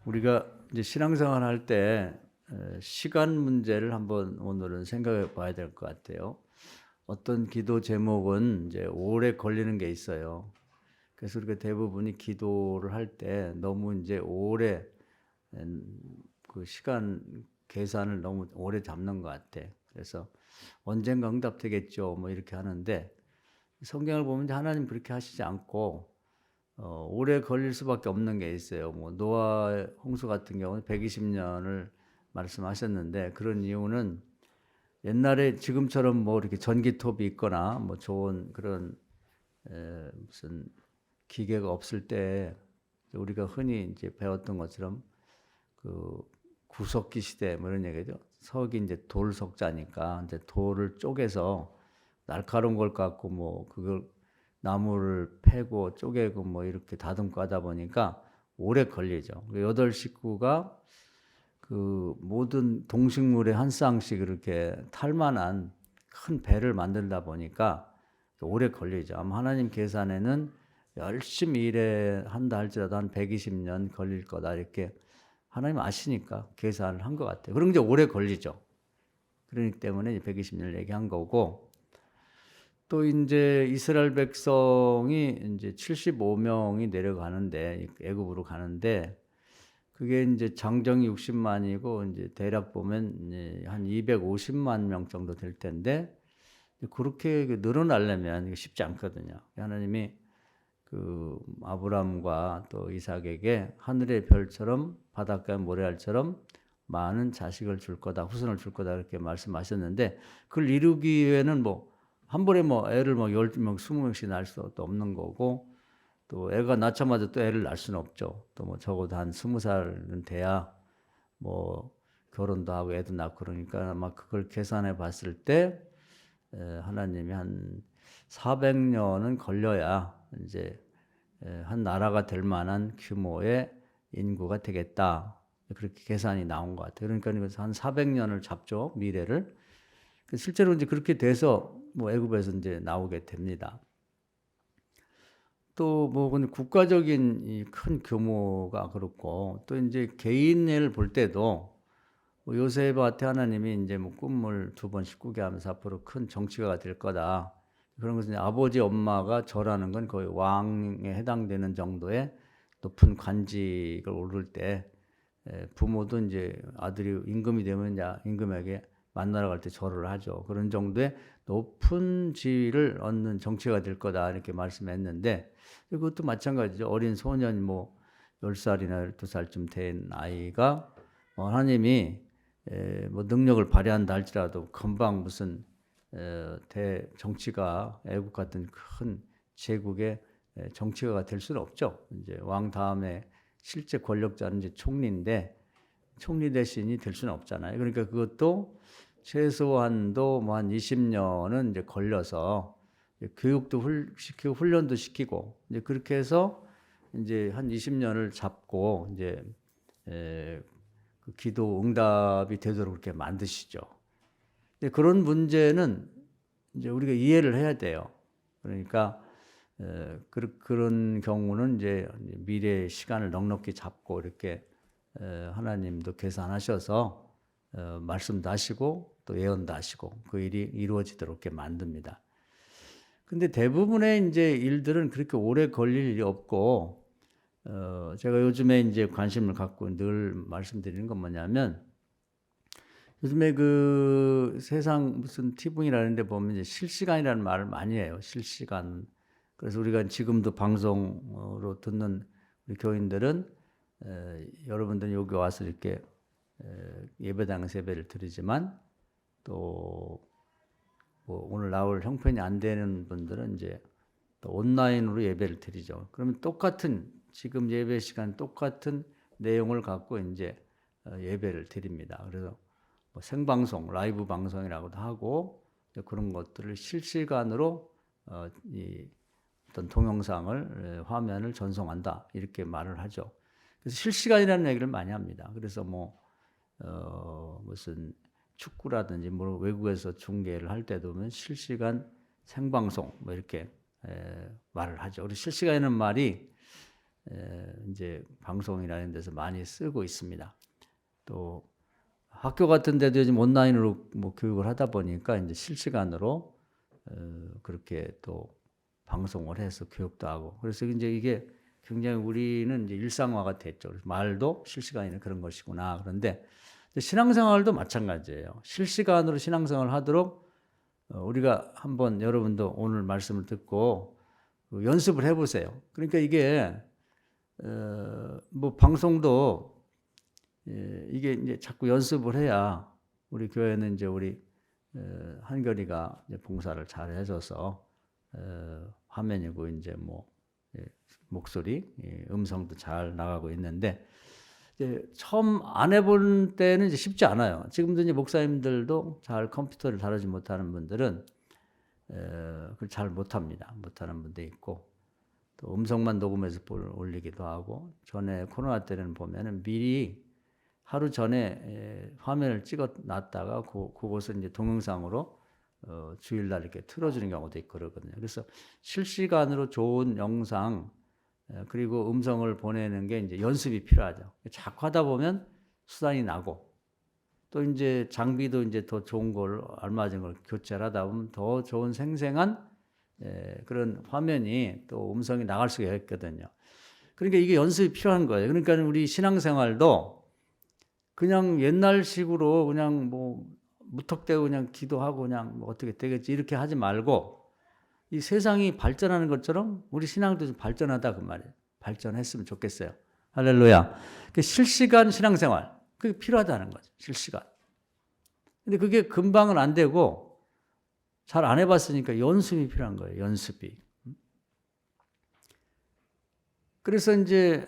우리가 이제 신앙생활 할 때 시간 문제를 한번 오늘은 생각해 봐야 될 것 같아요. 어떤 기도 제목은 이제 오래 걸리는 게 있어요. 그래서 우리가 대부분이 기도를 할 때 너무 이제 오래 그 시간 계산을 너무 오래 잡는 것 같아. 그래서 언젠가 응답되겠죠. 뭐 이렇게 하는데 성경을 보면 이제 하나님 그렇게 하시지 않고 오래 걸릴 수밖에 없는 게 있어요. 뭐 노아 홍수 같은 경우는 120년을 말씀하셨는데 그런 이유는 옛날에 지금처럼 뭐 이렇게 전기톱이 있거나 뭐 좋은 그런 무슨 기계가 없을 때 우리가 흔히 이제 배웠던 것처럼 그 구석기 시대 뭐 이런 얘기죠. 석이 이제 돌 석자니까 이제 돌을 쪼개서 날카로운 걸 갖고 뭐 그걸 나무를 패고 쪼개고 뭐 이렇게 다듬고 하다 보니까 오래 걸리죠. 여덟 식구가 그 모든 동식물의 한 쌍씩 이렇게 탈 만한 큰 배를 만들다 보니까 오래 걸리죠. 아마 하나님 계산에는 열심히 일한다 할지라도 한 120년 걸릴 거다 이렇게 하나님 아시니까 계산을 한 것 같아요. 그럼 이제 오래 걸리죠. 그러기 때문에 120년을 얘기한 거고, 또 이제 이스라엘 백성이 이제 75명이 내려가는데 애굽으로 가는데 그게 이제 장정이 60만이고 이제 대략 보면 이제 한 250만 명 정도 될 텐데 그렇게 늘어나려면 쉽지 않거든요. 하나님이 그 아브람과 또 이삭에게 하늘의 별처럼 바닷가의 모래알처럼 많은 자식을 줄 거다, 후손을 줄 거다 이렇게 말씀하셨는데 그걸 이루기 위해는 뭐 한 번에 뭐 애를 뭐 10명, 20명씩 낳을 수도 없는 거고 또 애가 낳자마자 또 애를 낳을 수는 없죠. 또 뭐 적어도 한 20살은 돼야 뭐 결혼도 하고 애도 낳고 그러니까 아마 그걸 계산해 봤을 때 하나님이 한 400년은 걸려야 이제 한 나라가 될 만한 규모의 인구가 되겠다. 그렇게 계산이 나온 것 같아요. 그러니까 한 400년을 잡죠, 미래를. 실제로 이제 그렇게 돼서 뭐 애굽에서 이제 나오게 됩니다. 또 뭐 국가적인 이 큰 규모가 그렇고 또 이제 개인을 볼 때도 뭐 요셉한테 하나님이 이제 뭐 꿈을 2번씩 꾸게 하면서 앞으로 큰 정치가가 될 거다. 그런 것은 아버지 엄마가 절하는 건 거의 왕에 해당되는 정도의 높은 관직을 오를 때 부모도 이제 아들이 임금이 되면 이제 임금에게 만나러 갈 때 절을 하죠. 그런 정도의 높은 지위를 얻는 정치가 될 거다 이렇게 말씀했는데 그것도 마찬가지죠. 어린 소년 뭐 10살이나 12살쯤 된 아이가 하나님이 뭐 능력을 발휘한다 할지라도 금방 무슨 정치가 애국 같은 큰 제국의 정치가가 될 수는 없죠. 이제 왕 다음에 실제 권력자는 이제 총리인데 총리 대신이 될 수는 없잖아요. 그러니까 그것도 최소한도 뭐 한 20년은 이제 걸려서 교육도 시키고 훈련도 시키고 이제 그렇게 해서 이제 한 20년을 잡고 이제 그 기도 응답이 되도록 그렇게 만드시죠. 그런 문제는 이제 우리가 이해를 해야 돼요. 그러니까 그런 경우는 이제 미래의 시간을 넉넉히 잡고 이렇게 하나님도 계산하셔서 말씀도 하시고 또 예언도 하시고 그 일이 이루어지도록 이렇게 만듭니다. 근데 대부분의 이제 일들은 그렇게 오래 걸릴 일이 없고 제가 요즘에 이제 관심을 갖고 늘 말씀드리는 건 뭐냐면 요즘에 그 세상 무슨 TV라는 데 보면 이제 실시간이라는 말을 많이 해요. 실시간. 그래서 우리가 지금도 방송으로 듣는 우리 교인들은 여러분들은 여기 와서 이렇게 예배당에서 예배를 드리지만 또 뭐 오늘 나올 형편이 안 되는 분들은 이제 또 온라인으로 예배를 드리죠. 그러면 똑같은 지금 예배 시간 똑같은 내용을 갖고 이제 예배를 드립니다. 그래서 뭐 생방송, 라이브 방송이라고도 하고 그런 것들을 실시간으로 이 어떤 동영상을 화면을 전송한다 이렇게 말을 하죠. 그래서 실시간이라는 얘기를 많이 합니다. 그래서 뭐 무슨 축구라든지 뭐 외국에서 중계를 할 때도 보면 실시간 생방송 뭐 이렇게 말을 하죠. 그리고 실시간이라는 말이 이제 방송이라는 데서 많이 쓰고 있습니다. 또 학교 같은 데도 요즘 온라인으로 뭐 교육을 하다 보니까 이제 실시간으로 그렇게 또 방송을 해서 교육도 하고, 그래서 이제 이게 굉장히 우리는 이제 일상화가 됐죠. 그래서 말도 실시간이나 그런 것이구나. 그런데 신앙생활도 마찬가지예요. 실시간으로 신앙생활을 하도록 우리가 한번 여러분도 오늘 말씀을 듣고 연습을 해보세요. 그러니까 이게 뭐 방송도 이게 이제 자꾸 연습을 해야 우리 교회는 이제 우리 한결이가 이제 봉사를 잘 해줘서 화면이고 이제 뭐 목소리, 음성도 잘 나가고 있는데 이제 처음 안 해본 때는 이제 쉽지 않아요. 지금도 이제 목사님들도 잘 컴퓨터를 다루지 못하는 분들은 그걸 잘 못합니다. 못하는 분도 있고 또 음성만 녹음해서 올리기도 하고, 전에 코로나 때는 보면은 미리 하루 전에 화면을 찍어 놨다가 그것을 이제 동영상으로 주일날 이렇게 틀어주는 경우도 있고 그러거든요. 그래서 실시간으로 좋은 영상 그리고 음성을 보내는 게 이제 연습이 필요하죠. 자꾸 하다 보면 수단이 나고, 또 이제 장비도 이제 더 좋은 걸 알맞은 걸 교체를 하다 보면 더 좋은 생생한 그런 화면이 또 음성이 나갈 수가 있거든요. 그러니까 이게 연습이 필요한 거예요. 그러니까 우리 신앙생활도 그냥 옛날식으로 그냥 뭐 무턱대고 그냥 기도하고 그냥 뭐 어떻게 되겠지 이렇게 하지 말고, 이 세상이 발전하는 것처럼 우리 신앙도 좀 발전하다 그 말이에요. 발전했으면 좋겠어요. 할렐루야. 실시간 신앙생활 그게 필요하다는 거죠. 실시간. 근데 그게 금방은 안 되고 잘 안 해봤으니까 연습이 필요한 거예요. 연습이. 그래서 이제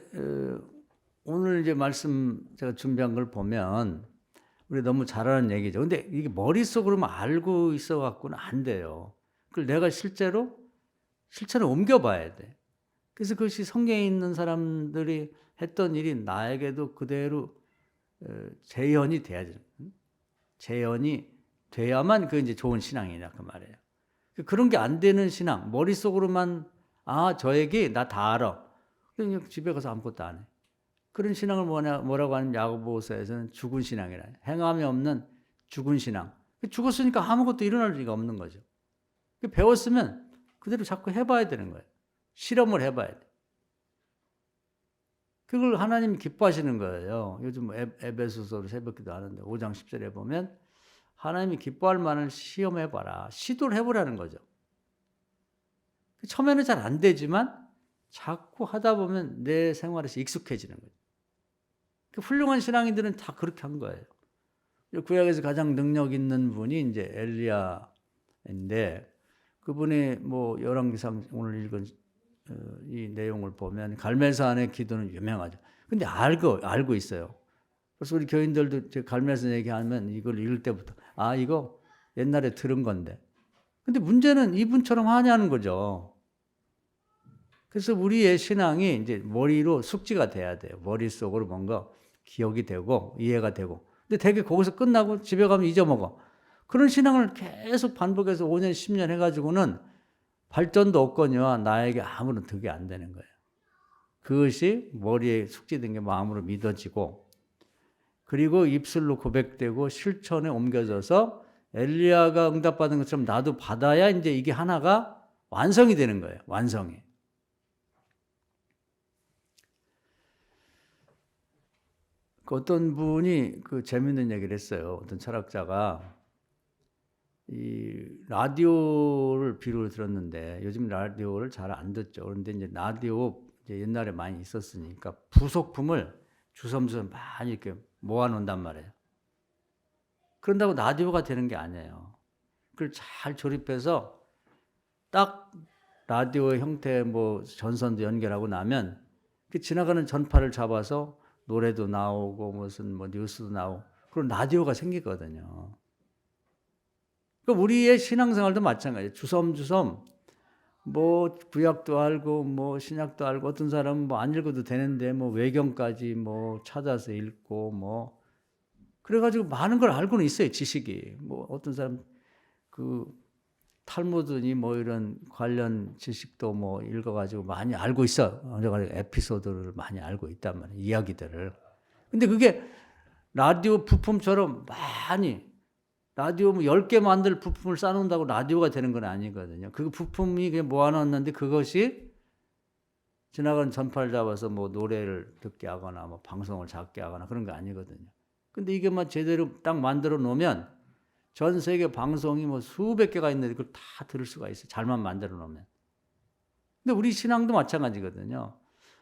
오늘 이제 말씀 제가 준비한 걸 보면 우리 너무 잘하는 얘기죠. 근데 이게 머릿속으로만 알고 있어 갖고는 안 돼요. 그걸 내가 실제로 옮겨봐야 돼. 그래서 그것이 성경에 있는 사람들이 했던 일이 나에게도 그대로 재현이 돼야죠. 재현이 돼야만 그 이제 좋은 신앙이냐 그 말이에요. 그런 게 안 되는 신앙, 머릿속으로만 저 얘기 나 다 알아. 그냥 집에 가서 아무것도 안 해. 그런 신앙을 뭐라고 하는 야고보서에서는 죽은 신앙이라, 행함이 없는 죽은 신앙. 죽었으니까 아무것도 일어날 리가 없는 거죠. 배웠으면 그대로 자꾸 해봐야 되는 거예요. 실험을 해봐야 돼. 그걸 하나님이 기뻐하시는 거예요. 요즘 에베소서로 새벽기도 하는데 5장 10절에 보면 하나님이 기뻐할 만한 시험해봐라. 시도를 해보라는 거죠. 처음에는 잘 안 되지만 자꾸 하다 보면 내 생활에서 익숙해지는 거죠. 훌륭한 신앙인들은 다 그렇게 한 거예요. 구약에서 가장 능력 있는 분이 이제 엘리야인데, 그분이 뭐 열왕기상 오늘 읽은 이 내용을 보면 갈멜산의 기도는 유명하죠. 근데 알고 있어요. 그래서 우리 교인들도 갈멜산 얘기하면 이걸 읽을 때부터 이거 옛날에 들은 건데. 근데 문제는 이분처럼 하냐는 거죠. 그래서 우리의 신앙이 이제 머리로 숙지가 돼야 돼요. 머릿속으로 뭔가 기억이 되고 이해가 되고. 근데 되게 거기서 끝나고 집에 가면 잊어먹어. 그런 신앙을 계속 반복해서 5년, 10년 해가지고는 발전도 없거니와 나에게 아무런 득이 안 되는 거예요. 그것이 머리에 숙지된 게 마음으로 믿어지고, 그리고 입술로 고백되고 실천에 옮겨져서 엘리야가 응답받은 것처럼 나도 받아야 이제 이게 하나가 완성이 되는 거예요. 완성이. 어떤 분이 그 재밌는 얘기를 했어요. 어떤 철학자가 이 라디오를 비료를 들었는데 요즘 라디오를 잘 안 듣죠. 그런데 이제 라디오 이제 옛날에 많이 있었으니까 부속품을 주섬주섬 많이 이렇게 모아놓는단 말이에요. 그런다고 라디오가 되는 게 아니에요. 그걸 잘 조립해서 딱 라디오의 형태의 뭐 전선도 연결하고 나면 그 지나가는 전파를 잡아서 노래도 나오고 무슨 뭐 뉴스도 나오고 그런 라디오가 생기거든요. 그러니까 우리의 신앙생활도 마찬가지예요. 주섬주섬 뭐 구약도 알고 뭐 신약도 알고, 어떤 사람은 뭐 안 읽어도 되는데 뭐 외경까지 뭐 찾아서 읽고 뭐 그래가지고 많은 걸 알고는 있어요. 지식이. 뭐 어떤 사람 그 탈무드니 뭐 이런 관련 지식도 뭐 읽어가지고 많이 알고 있어. 에피소드를 많이 알고 있단 말이야. 이야기들을. 근데 그게 라디오 부품처럼 많이 라디오 뭐 10개 만들 부품을 쌓아놓는다고 라디오가 되는 건 아니거든요. 그 부품이 그냥 모아놨는데 그것이 지나가는 전파를 잡아서 뭐 노래를 듣게 하거나 뭐 방송을 작게 하거나 그런 게 아니거든요. 근데 이게 막 제대로 딱 만들어 놓으면 전 세계 방송이 뭐 수백 개가 있는데 그걸 다 들을 수가 있어요. 잘만 만들어 놓으면. 근데 우리 신앙도 마찬가지거든요.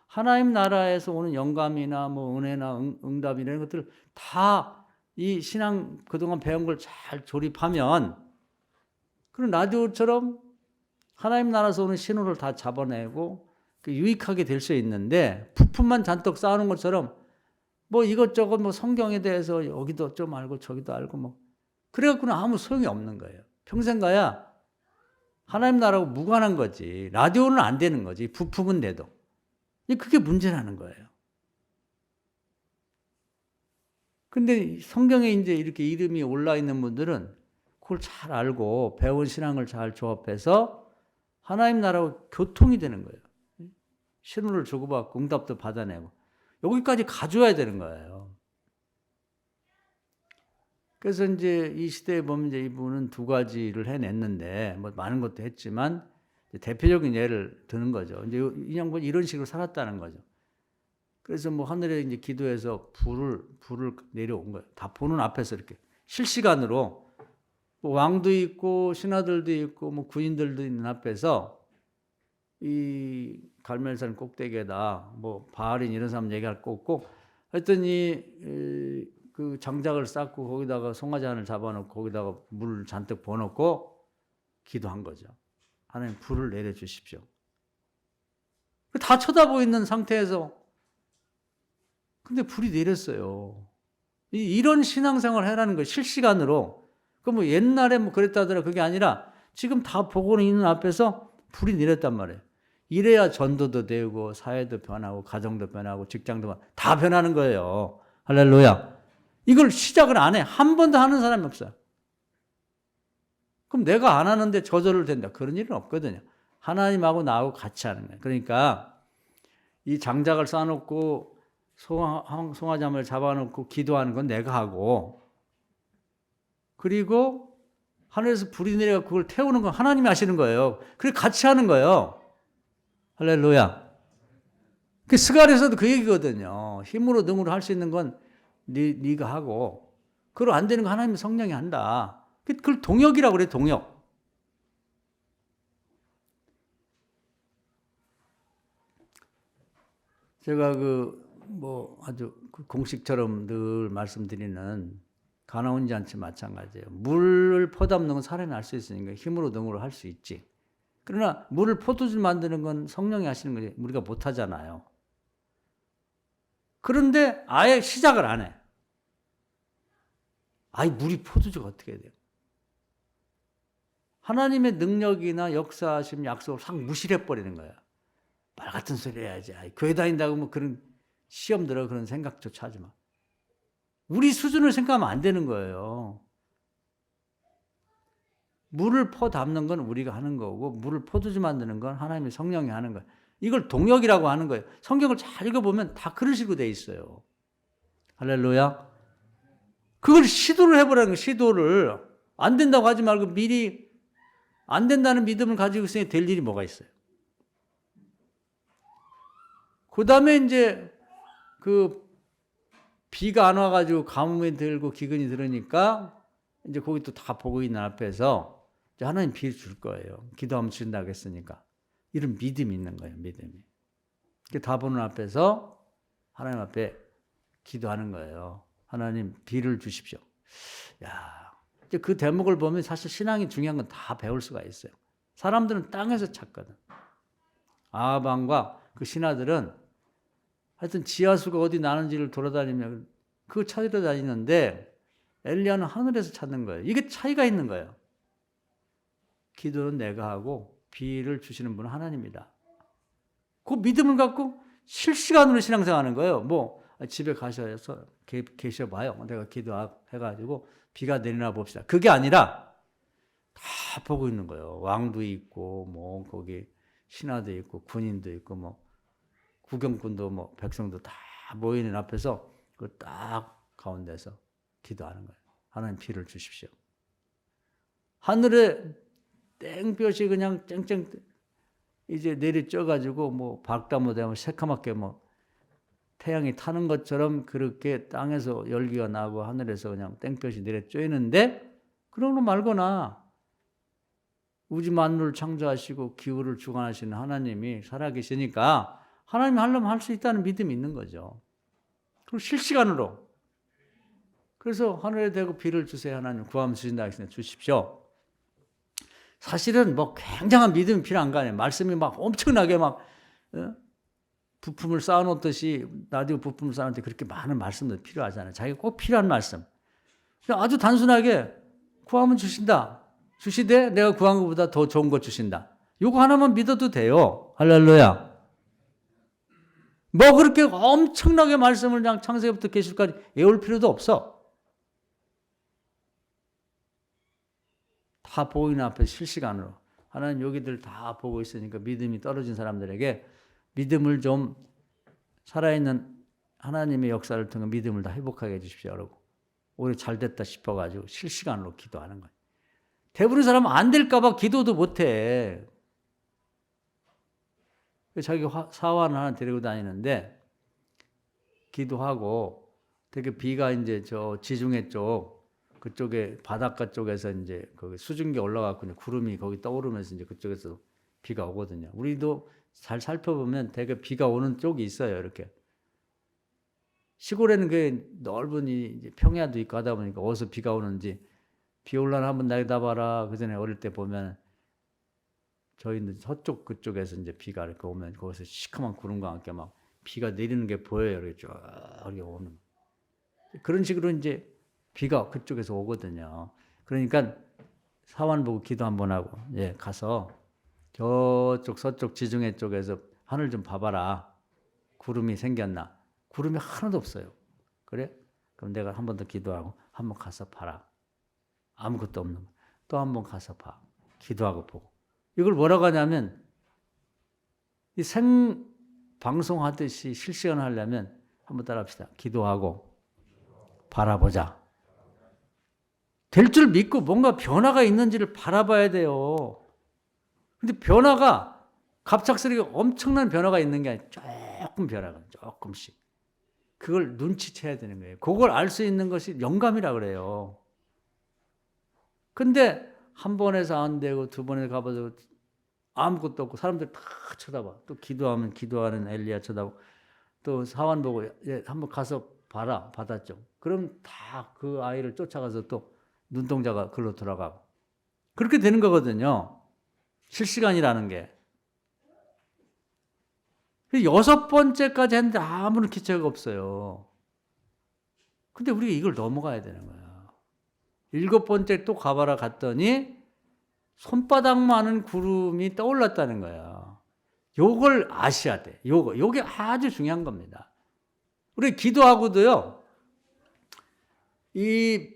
하나님 나라에서 오는 영감이나 뭐 은혜나 응답이나 이런 것들 다 이 신앙 그동안 배운 걸 잘 조립하면 그런 라디오처럼 하나님 나라에서 오는 신호를 다 잡아내고 유익하게 될 수 있는데 부품만 잔뜩 쌓아놓은 것처럼 뭐 이것저것 뭐 성경에 대해서 여기도 좀 알고 저기도 알고 뭐 그래갖고는 아무 소용이 없는 거예요. 평생 가야 하나님 나라하고 무관한 거지. 라디오는 안 되는 거지. 부품은 돼도. 그게 문제라는 거예요. 근데 성경에 이제 이렇게 이름이 올라 있는 분들은 그걸 잘 알고 배운 신앙을 잘 조합해서 하나님 나라하고 교통이 되는 거예요. 신호를 주고받고 응답도 받아내고 여기까지 가져와야 되는 거예요. 그래서 이제 이 시대에 보면 이제 이분은 두 가지를 해냈는데 뭐 많은 것도 했지만 대표적인 예를 드는 거죠. 이제 이 양반이 이런 식으로 살았다는 거죠. 그래서 뭐 하늘에 이제 기도해서 불을 내려온 거예요. 다 보는 앞에서 이렇게 실시간으로 뭐 왕도 있고 신하들도 있고 뭐 군인들도 있는 앞에서 이 갈멜산 꼭대기에다 뭐 바알인 이런 사람 얘기할 거 없고 하여튼 그 장작을 쌓고 거기다가 송아지 하나를 잡아놓고 거기다가 물 잔뜩 부어놓고 기도한 거죠. 하나님 불을 내려주십시오. 다 쳐다보고 있는 상태에서 근데 불이 내렸어요. 이런 신앙생활을 해라는 거예요. 실시간으로. 그 뭐 옛날에 뭐 그랬다더라 그게 아니라 지금 다 보고는 있는 앞에서 불이 내렸단 말이에요. 이래야 전도도 되고 사회도 변하고 가정도 변하고 직장도 다 변하는 거예요. 할렐루야. 이걸 시작을 안 해. 한 번도 하는 사람이 없어요. 그럼 내가 안 하는데 저절로 된다. 그런 일은 없거든요. 하나님하고 나하고 같이 하는 거예요. 그러니까 이 장작을 쌓아놓고 송아지함을 잡아놓고 기도하는 건 내가 하고 그리고 하늘에서 불이 내려가 그걸 태우는 건 하나님이 하시는 거예요. 그래 같이 하는 거예요. 할렐루야. 그 스갈에서도 그 얘기거든요. 힘으로 능으로 할 수 있는 건 네가 하고 그걸 안 되는 거 하나님 성령이 한다. 그걸 동역이라고 그래. 동역. 제가 뭐 아주 공식처럼 늘 말씀드리는 가나온 잔치 마찬가지예요. 물을 퍼담는 건 사람이 할 수 있으니까 힘으로 능으로 할 수 있지. 그러나 물을 포도주 만드는 건 성령이 하시는 거지 우리가 못 하잖아요. 그런데 아예 시작을 안 해. 아예 물이 포도주가 어떻게 돼요? 하나님의 능력이나 역사하심 약속을 싹 무시해버리는 거야. 말 같은 소리 해야지. 교회 다닌다고 뭐 그런 시험 들어 그런 생각조차 하지 마. 우리 수준을 생각하면 안 되는 거예요. 물을 퍼 담는 건 우리가 하는 거고 물을 포도주 만드는 건 하나님의 성령이 하는 거예요. 이걸 동역이라고 하는 거예요. 성경을 잘 읽어보면 다 그런 식으로 돼 있어요. 할렐루야. 그걸 시도를 해보라는 거예요. 시도를. 안 된다고 하지 말고 미리 안 된다는 믿음을 가지고 있으니 될 일이 뭐가 있어요. 그 다음에 이제 비가 안 와가지고 가뭄이 들고 기근이 들으니까 이제 거기 또 다 보고 있는 앞에서 이제 하나님 비를 줄 거예요. 기도하면 준다고 했으니까. 이런 믿음이 있는 거예요. 믿음이. 다 보는 앞에서 하나님 앞에 기도하는 거예요. 하나님 비를 주십시오. 야, 이제 그 대목을 보면 사실 신앙이 중요한 건 다 배울 수가 있어요. 사람들은 땅에서 찾거든. 아합왕과 그 신하들은 하여튼 지하수가 어디 나는지를 돌아다니면 그거 찾으러 다니는데 엘리야는 하늘에서 찾는 거예요. 이게 차이가 있는 거예요. 기도는 내가 하고 비를 주시는 분은 하나님이다. 그 믿음을 갖고 실시간으로 신앙생활하는 거예요. 뭐 집에 가셔서 계셔봐요. 내가 기도해가지고 비가 내리나 봅시다. 그게 아니라 다 보고 있는 거예요. 왕도 있고 뭐 거기 신하도 있고 군인도 있고 뭐 구경꾼도 뭐 백성도 다 모이는 앞에서 그 딱 가운데서 기도하는 거예요. 하나님 비를 주십시오. 하늘에 땡볕이 그냥 쨍쨍 이제 내리쪄가지고 뭐 밝다 못하면 새카맣게 뭐 태양이 타는 것처럼 그렇게 땅에서 열기가 나고 하늘에서 그냥 땡볕이 내려쬐는데 그러는 말거나 우주 만물을 창조하시고 기후를 주관하시는 하나님이 살아계시니까 하나님이 하려면 할 수 있다는 믿음이 있는 거죠. 그리고 실시간으로. 그래서 하늘에 대고 비를 주세요. 하나님 구하면 주신다 하시면 주십시오. 사실은 뭐 굉장한 믿음이 필요한 거 아니에요. 말씀이 막 엄청나게 막 부품을 쌓아놓듯이 라디오 부품을 쌓아놓을 그렇게 많은 말씀도 필요하잖아요. 자기가 꼭 필요한 말씀. 그냥 아주 단순하게 구하면 주신다. 주시되 내가 구한 것보다 더 좋은 것 주신다. 요거 하나만 믿어도 돼요. 할렐루야. 뭐 그렇게 엄청나게 말씀을 그냥 창세기부터 계시까지 외울 필요도 없어. 다 보이는 앞에 실시간으로. 하나님 여기들 다 보고 있으니까 믿음이 떨어진 사람들에게 믿음을 좀 살아있는 하나님의 역사를 통해 믿음을 다 회복하게 해주십시오. 그러고 오히려 잘 됐다 싶어가지고 실시간으로 기도하는 거예요. 대부분의 사람은 안 될까 봐 기도도 못해. 자기 사원 하나 데리고 다니는데 기도하고 되게 비가 이제 저 지중해 쪽 그쪽에 바닷가 쪽에서 이제 거기 수증기 올라가고 구름이 거기 떠오르면서 이제 그쪽에서 비가 오거든요. 우리도 잘 살펴보면 되게 비가 오는 쪽이 있어요. 이렇게 시골에는 그 넓은 이제 평야도 있고 하다 보니까 어디서 비가 오는지 비 올라나 한번 내다봐라. 그 전에 어릴 때 보면 저희는 서쪽 그쪽에서 이제 비가 이렇게 오면 거기서 시커먼 구름과 함께 막 비가 내리는 게 보여요. 이렇게 쭉 이렇게 오는 그런 식으로 이제 비가 그쪽에서 오거든요. 그러니까 사원 보고 기도 한번 하고 가서 저쪽 서쪽 지중해 쪽에서 하늘 좀 봐봐라. 구름이 생겼나? 구름이 하나도 없어요. 그래? 그럼 내가 한 번 더 기도하고 한 번 가서 봐라. 아무것도 없는 거. 또 한 번 가서 봐. 기도하고 보고. 이걸 뭐라고 하냐면 이 생방송하듯이 실시간 하려면 한번 따라합시다. 기도하고 바라보자. 될 줄 믿고 뭔가 변화가 있는지를 바라봐야 돼요. 근데 변화가 갑작스럽게 엄청난 변화가 있는 게 아니라 조금 변화가 조금씩. 그걸 눈치채야 되는 거예요. 그걸 알 수 있는 것이 영감이라 그래요. 근데 한 번에서 안 되고 두 번에 가봐도 아무것도 없고 사람들 다 쳐다봐. 또 기도하면 기도하는 엘리야 쳐다보고 또 사원 보고 한번 가서 봐라. 받았죠. 그럼 다 그 아이를 쫓아가서 또 눈동자가 글로 돌아가고 그렇게 되는 거거든요. 실시간이라는 게. 6번째까지 했는데 아무런 기차가 없어요. 근데 우리가 이걸 넘어가야 되는 거야. 7번째 또 가봐라 갔더니 손바닥만한 구름이 떠올랐다는 거야. 요걸 아셔야 돼. 요게 아주 중요한 겁니다. 우리 기도하고도요. 이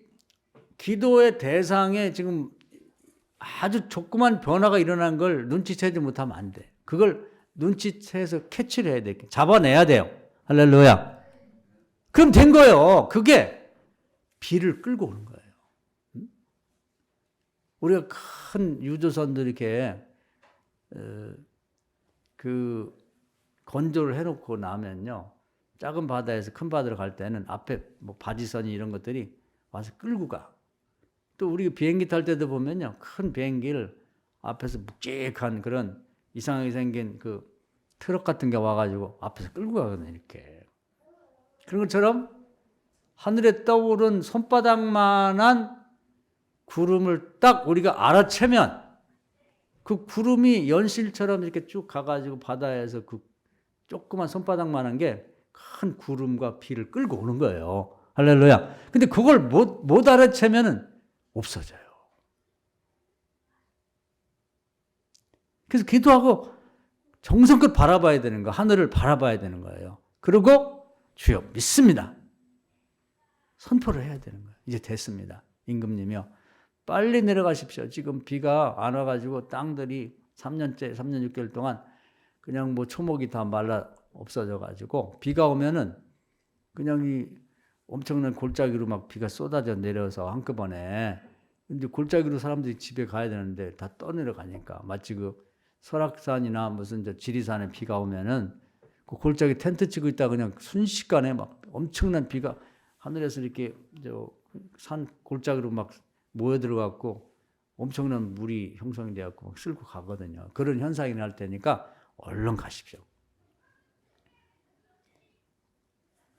기도의 대상에 지금 아주 조그만 변화가 일어난 걸 눈치채지 못하면 안 돼. 그걸 눈치채서 캐치를 해야 돼. 잡아내야 돼요. 할렐루야. 그럼 된 거예요. 그게 비를 끌고 오는 거예요. 우리가 큰 유조선들 이렇게 그 건조를 해놓고 나면요. 작은 바다에서 큰 바다로 갈 때는 앞에 뭐 바지선이 이런 것들이 와서 끌고 가. 또 우리 비행기 탈 때도 보면요. 큰 비행기를 앞에서 묵직한 그런 이상하게 생긴 그 트럭 같은 게 와가지고 앞에서 끌고 가거든요. 이렇게. 그런 것처럼 하늘에 떠오른 손바닥만한 구름을 딱 우리가 알아채면 그 구름이 연실처럼 이렇게 쭉 가가지고 바다에서 그 조그만 손바닥만한 게 큰 구름과 비를 끌고 오는 거예요. 할렐루야. 근데 그걸 못 알아채면은 없어져요. 그래서 기도하고 정성껏 바라봐야 되는 거, 하늘을 바라봐야 되는 거예요. 그리고 주여 믿습니다. 선포를 해야 되는 거예요. 이제 됐습니다. 임금님이요. 빨리 내려가십시오. 지금 비가 안 와가지고 땅들이 3년째, 3년 6개월 동안 그냥 뭐 초목이 다 말라 없어져가지고 비가 오면은 그냥 이 엄청난 골짜기로 막 비가 쏟아져 내려서 한꺼번에 이제 골짜기로 사람들이 집에 가야 되는데 다 떠내려가니까 마치 그 설악산이나 무슨 저 지리산에 비가 오면은 그 골짜기 텐트 치고 있다 그냥 순식간에 막 엄청난 비가 하늘에서 이렇게 저 산 골짜기로 막 모여 들어갔고 엄청난 물이 형성이 되었고 막 쓸고 가거든요. 그런 현상이 날 테니까 얼른 가십시오.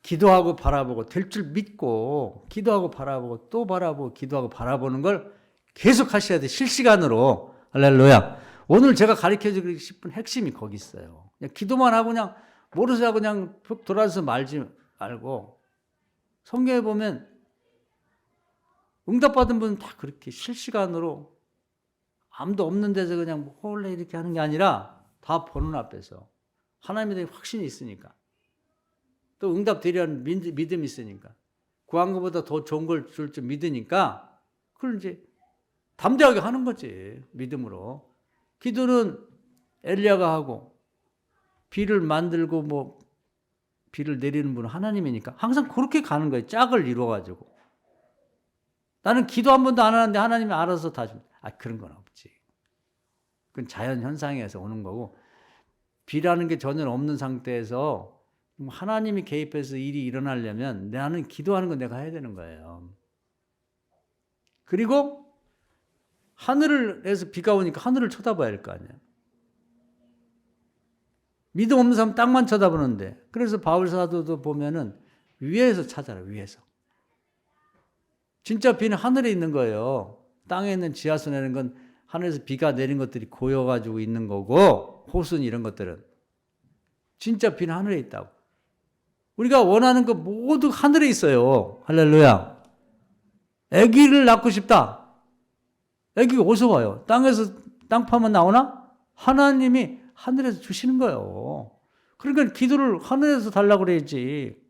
기도하고 바라보고 될 줄 믿고 기도하고 바라보고 또 바라보고 기도하고 바라보는 걸 계속 하셔야 돼. 실시간으로. 할렐루야. 오늘 제가 가르쳐주고 싶은 핵심이 거기 있어요. 그냥 기도만 하고 그냥 모르서 하고 그냥 푹 돌아서 말지 말고 성경에 보면 응답받은 분은 다 그렇게 실시간으로 아무도 없는 데서 그냥 몰래 이렇게 하는 게 아니라 다 보는 앞에서 하나님에 대한 확신이 있으니까 또 응답 되리라는 믿음이 있으니까 구한 것보다 더 좋은 걸 줄 줄 믿으니까 그걸 이제 담대하게 하는 거지. 믿음으로. 기도는 엘리야가 하고 비를 만들고 뭐 비를 내리는 분은 하나님이니까 항상 그렇게 가는 거예요. 짝을 이루어가지고. 나는 기도 한 번도 안 하는데 하나님이 알아서 다 줍니다. 그런 건 없지. 그건 자연 현상에서 오는 거고 비라는 게 전혀 없는 상태에서 하나님이 개입해서 일이 일어나려면 나는 기도하는 건 내가 해야 되는 거예요. 그리고 하늘에서 비가 오니까 하늘을 쳐다봐야 할 거 아니에요. 믿음 없는 사람은 땅만 쳐다보는데 그래서 바울 사도도 보면은 위에서 찾아라. 위에서. 진짜 비는 하늘에 있는 거예요. 땅에 있는 지하수내는 건 하늘에서 비가 내린 것들이 고여가지고 있는 거고 호수는 이런 것들은 진짜 비는 하늘에 있다고. 우리가 원하는 거 모두 하늘에 있어요. 할렐루야. 아기를 낳고 싶다. 아기가 어디서 와요? 땅에서 땅 파면 나오나? 하나님이 하늘에서 주시는 거예요. 그러니까 기도를 하늘에서 달라고 그래야지.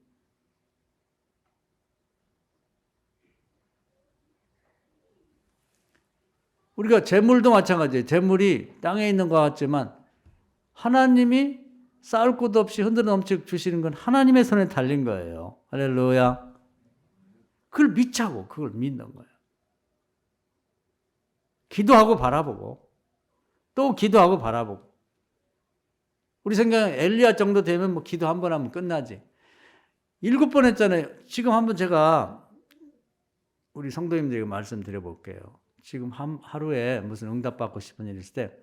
우리가 재물도 마찬가지예요. 재물이 땅에 있는 것 같지만 하나님이 쌓을 곳 없이 흔들어 넘쳐 주시는 건 하나님의 손에 달린 거예요. 할렐루야. 그걸 믿자고 그걸 믿는 거예요. 기도하고 바라보고 또 기도하고 바라보고 우리 생각에 엘리야 정도 되면 뭐 기도 한 번 하면 끝나지. 7번 했잖아요. 지금 한번 제가 우리 성도님들에게 말씀드려 볼게요. 지금 하루에 무슨 응답받고 싶은 일 있을 때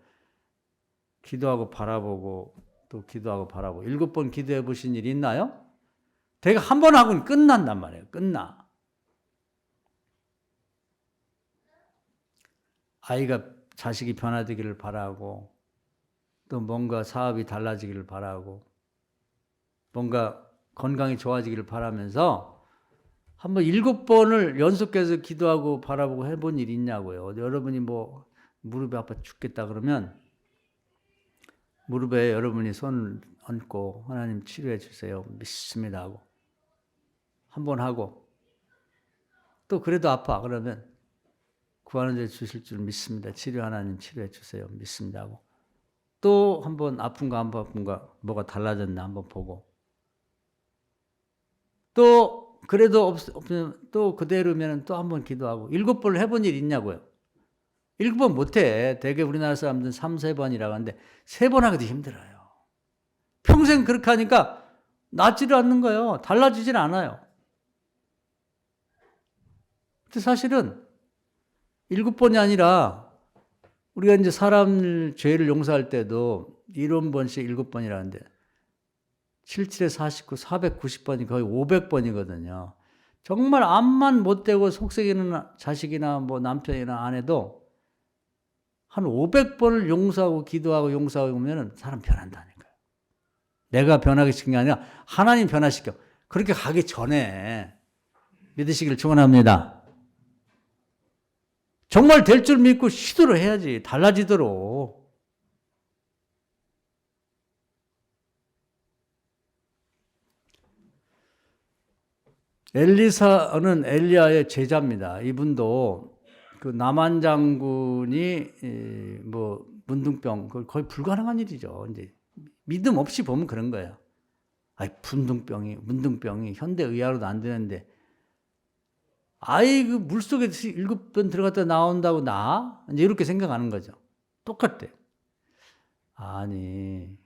기도하고 바라보고 또 기도하고 바라보고 7번 기도해 보신 일 있나요? 대개 한 번 하고는 끝난단 말이에요. 끝나. 자식이 변화되기를 바라고 또 뭔가 사업이 달라지기를 바라고 뭔가 건강이 좋아지기를 바라면서 한번 7번을 연속해서 기도하고 바라보고 해본 일이 있냐고요. 여러분이 뭐 무릎이 아파 죽겠다 그러면 무릎에 여러분이 손을 얹고 하나님 치료해 주세요. 믿습니다 하고 한번 하고 또 그래도 아파 그러면 구하는 데 주실 줄 믿습니다. 치료 하나님 치료해 주세요. 믿습니다 하고 또 한번 아픈가 안 아픈가 뭐가 달라졌나 한번 보고 또 그래도 없으면 또 그대로면 또 한번 기도하고 7번을 해본 일 있냐고요. 7번 못해. 대개 우리나라 사람들은 3, 4번이라고 하는데 3번 하기도 힘들어요. 평생 그렇게 하니까 낫지를 않는 거예요. 달라지질 않아요. 근데 사실은 7번이 아니라 우리가 이제 사람 죄를 용서할 때도 7번씩 7번이라는데 77에 49, 490번이 거의 500번이거든요. 정말 암만 못되고 속썩이는 자식이나 뭐 남편이나 아내도 한 500번을 용서하고 기도하고 용서하고 보면 사람 변한다니까요. 내가 변하게 시킨 게 아니라 하나님 변화시켜. 그렇게 가기 전에 믿으시기를 축원합니다. 정말 될 줄 믿고 시도를 해야지. 달라지도록. 엘리사는 엘리야의 제자입니다. 이분도 그 남한 장군이 뭐 문둥병 거의 불가능한 일이죠. 이제 믿음 없이 보면 그런 거예요. 아이 문둥병이 현대 의학으로도 안 되는데 아이 그 물속에 7번 들어갔다 나온다고 나? 이제 이렇게 생각하는 거죠. 똑같대. 아니